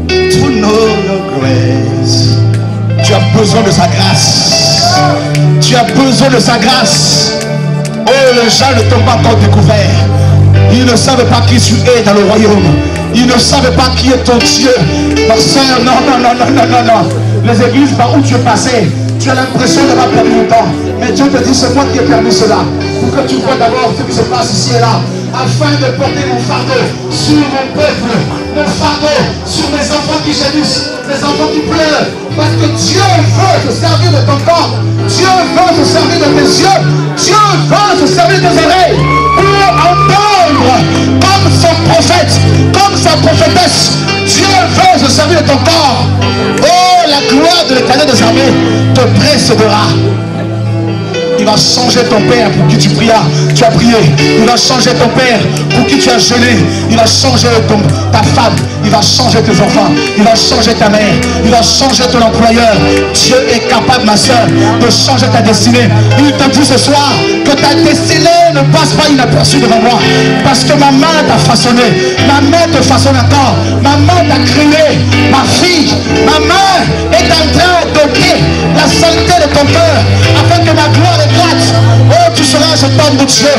[SPEAKER 1] to know your grace. Tu as besoin de sa grâce. Tu as besoin de sa grâce. Oh, les gens ne t'ont pas encore découvert. Ils ne savent pas qui tu es dans le royaume. Ils ne savent pas qui est ton Dieu. Ma soeur, non, non, non, non, non, non, non. Les églises par où tu es passé, tu as l'impression d'avoir perdu le temps. Mais Dieu te dit, c'est moi qui ai perdu cela. Pour que tu vois d'abord ce qui se passe ici et là. Afin de porter mon fardeau sur mon peuple. Mon fardeau sur mes enfants qui gémissent. Mes enfants qui pleurent. Parce que Dieu veut se servir de ton corps. Dieu veut se servir de tes yeux. Dieu veut se servir de tes oreilles. Pour entendre comme son prophète, comme sa prophétesse. Dieu veut se servir de ton corps. Oh, la gloire de l'Éternel des armées te précédera. Il va changer ton père pour qui tu prias, tu as prié. Il va changer ton père pour qui tu as jeûné. Il va changer ta femme. Il va changer tes enfants. Il va changer ta mère. Il va changer ton employeur. Dieu est capable, ma soeur, de changer ta destinée. Il te dit ce soir que ta destinée ne passe pas inaperçue devant moi. Parce que ma main t'a façonné. Ma main te façonne encore. Ma main t'a créé. Ma fille, ma main est en train d'ôter la saleté de ton cœur afin que ma gloire éclate. Oh, tu seras cet homme de Dieu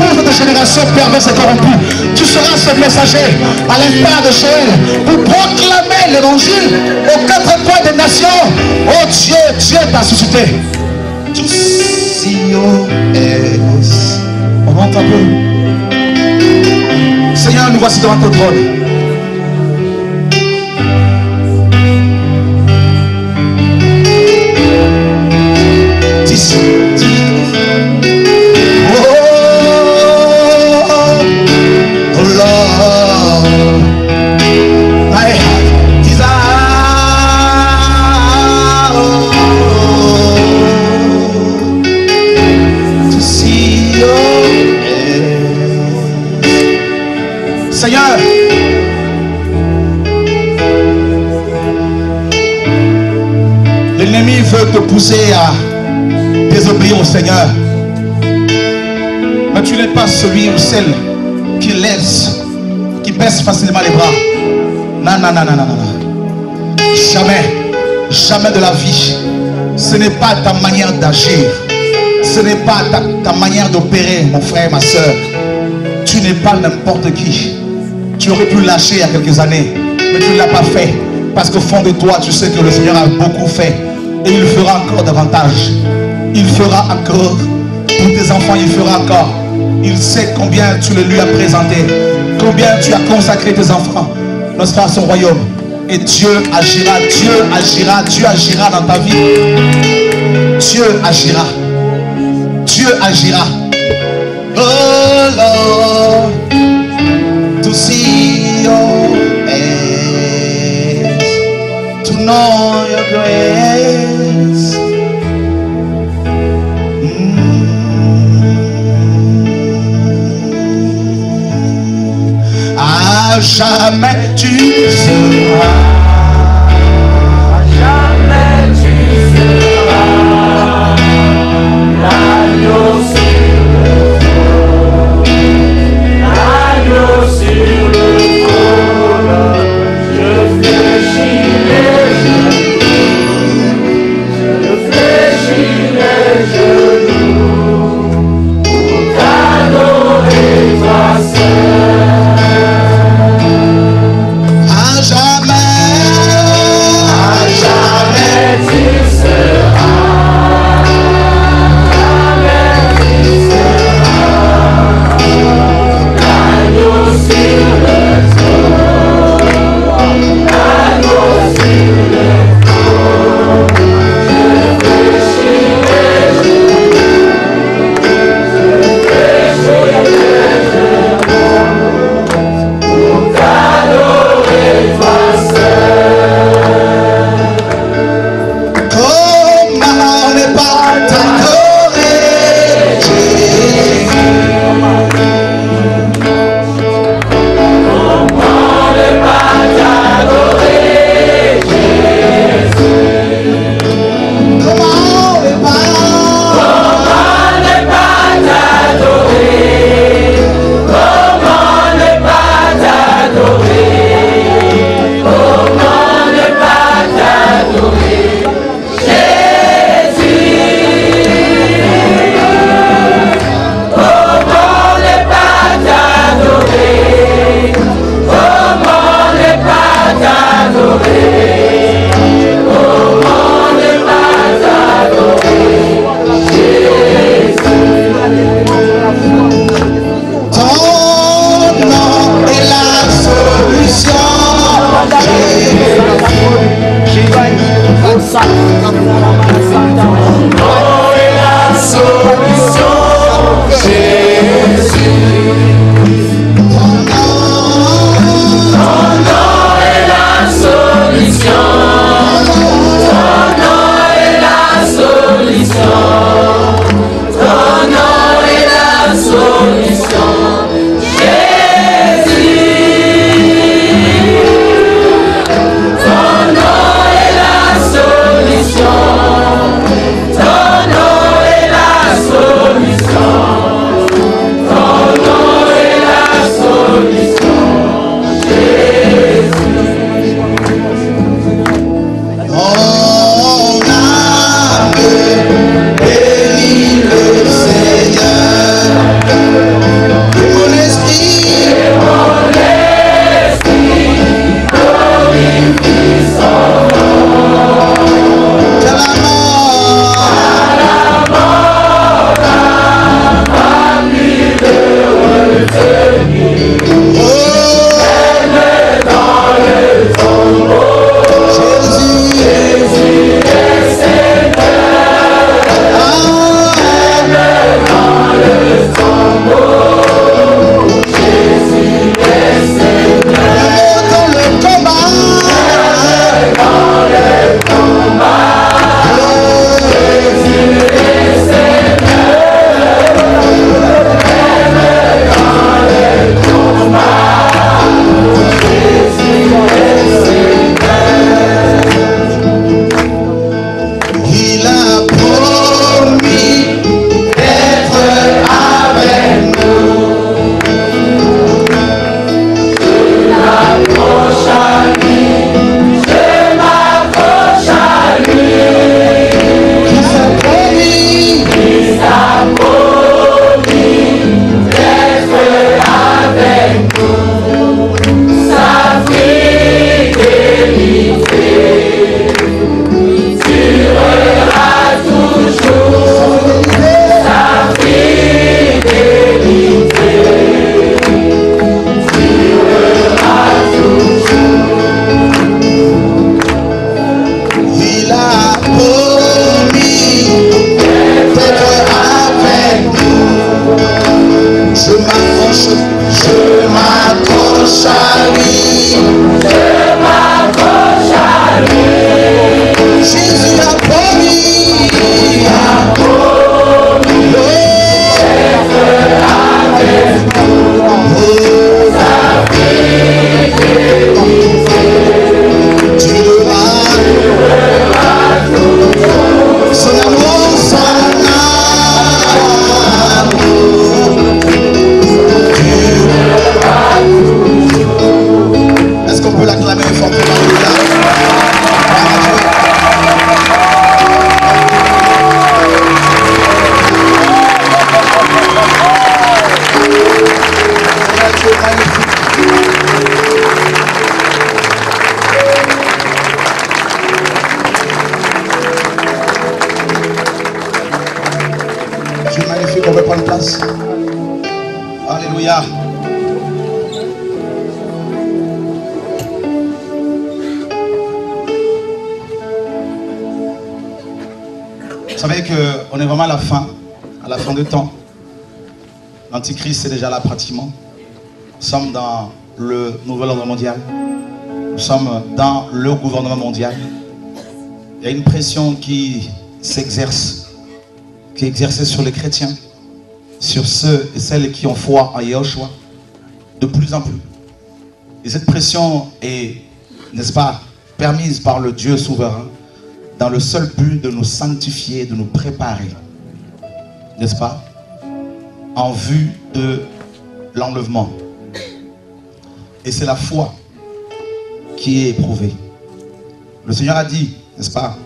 [SPEAKER 1] pour cette génération perverse et corrompue. Tu seras ce messager à l'instar de Joël pour proclamer l'évangile aux quatre coins des nations. Oh Dieu, Dieu t'a suscité. On monte un peu. Seigneur, nous voici devant ton trône. Seigneur, l'ennemi veut te pousser à désobéir au Seigneur. Mais tu n'es pas celui ou celle qui laisse, qui baisse facilement les bras. Non, non, non, non, non, non. Jamais, jamais de la vie. Ce n'est pas ta manière d'agir. Ce n'est pas ta manière d'opérer, mon frère, ma soeur. Tu n'es pas n'importe qui. Tu aurais pu lâcher il y a quelques années, mais tu ne l'as pas fait. Parce qu'au fond de toi, tu sais que le Seigneur a beaucoup fait. Et il fera encore davantage. Il fera encore. Pour tes enfants, il fera encore. Il sait combien tu le lui as présenté. Combien tu as consacré tes enfants. Nos frères, son royaume. Et Dieu agira, Dieu agira, Dieu agira dans ta vie. Dieu agira. Dieu agira. Oh Lord. To see your face, to know your grace. À jamais tu seras. À jamais tu seras l'agneau sur le trône, l'agneau sur le trône. Je fléchis les genoux, je fléchis les genoux pour t'adorer toi seul. À jamais Dieu magnifique, on veut prendre place. Alléluia. Vous savez qu'on est vraiment à la fin de temps. L'Antichrist est déjà là pratiquement. Nous sommes dans le nouvel ordre mondial. Nous sommes dans le gouvernement mondial. Il y a une pression qui s'exerce, qui est exercée sur les chrétiens, sur ceux et celles qui ont foi en Yahushua, de plus en plus. Et cette pression est, n'est-ce pas, permise par le Dieu souverain, dans le seul but de nous sanctifier, de nous préparer, n'est-ce pas, en vue de l'enlèvement. Et c'est la foi qui est éprouvée. Le Seigneur a dit, n'est-ce pas,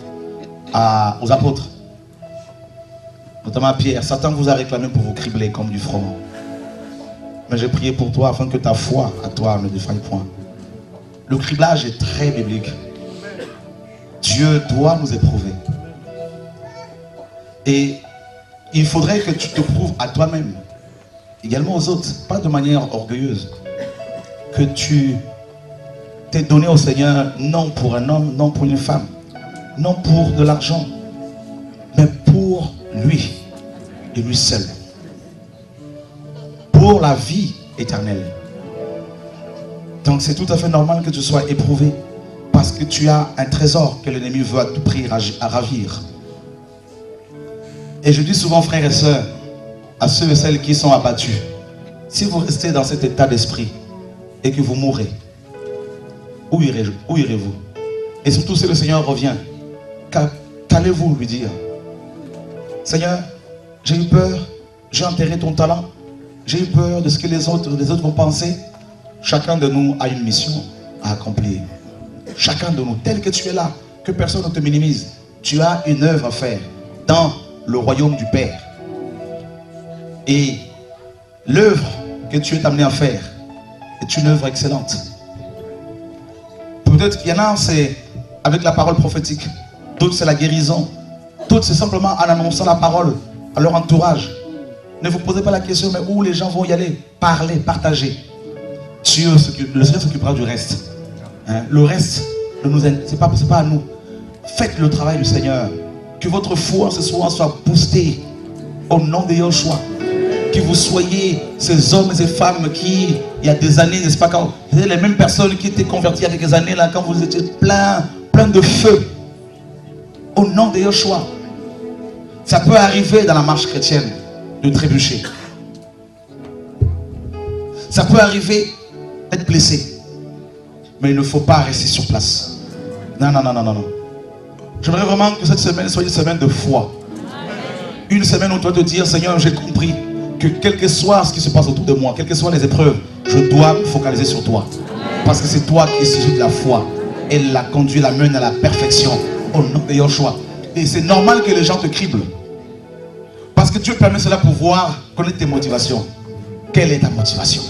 [SPEAKER 1] aux apôtres, notamment à Pierre, Satan vous a réclamé pour vous cribler comme du froment. Mais j'ai prié pour toi afin que ta foi à toi ne défaille point. Le criblage est très biblique. Dieu doit nous éprouver. Et il faudrait que tu te prouves à toi-même, également aux autres, pas de manière orgueilleuse, que tu t'es donné au Seigneur non pour un homme, non pour une femme, non pour de l'argent, mais pour lui et lui seul. Pour la vie éternelle. Donc c'est tout à fait normal que tu sois éprouvé parce que tu as un trésor que l'ennemi veut à tout prix à ravir. Et je dis souvent, frères et sœurs, à ceux et celles qui sont abattus, si vous restez dans cet état d'esprit et que vous mourrez, où irez-vous? Et surtout si le Seigneur revient, qu'allez-vous lui dire? Seigneur, j'ai eu peur, j'ai enterré ton talent, j'ai eu peur de ce que les autres vont penser. Chacun de nous a une mission à accomplir. Chacun de nous, tel que tu es là, que personne ne te minimise, tu as une œuvre à faire dans le royaume du Père. Et l'œuvre que tu es amené à faire est une œuvre excellente. Peut-être qu'il y en a, c'est avec la parole prophétique. D'autres, c'est la guérison. D'autres, c'est simplement en annonçant la parole à leur entourage. Ne vous posez pas la question, mais où les gens vont y aller? Parler, partager. Le Seigneur s'occupera du reste. Hein? Le reste, c'est pas à nous. Faites le travail du Seigneur. Que votre foi ce soir soit boostée au nom de Yahushua. Que vous soyez ces hommes et ces femmes qui, il y a des années, n'est-ce pas, quand vous êtes les mêmes personnes qui étaient converties il y a quelques années, là, quand vous étiez plein de feu. Au nom de Yahushua. Ça peut arriver dans la marche chrétienne de trébucher. Ça peut arriver d'être blessé. Mais il ne faut pas rester sur place. Non, non, non, non, non. J'aimerais vraiment que cette semaine soit une semaine de foi. Une semaine où tu dois te dire, Seigneur, j'ai compris que quel que soit ce qui se passe autour de moi, quelles que soient les épreuves, je dois me focaliser sur toi. Parce que c'est toi qui suscite la foi. Et la conduit, la mène à la perfection. Au nom de Yahushua. Et c'est normal que les gens te criblent. Parce que Dieu permet cela pour voir connaître tes motivations. Quelle est ta motivation?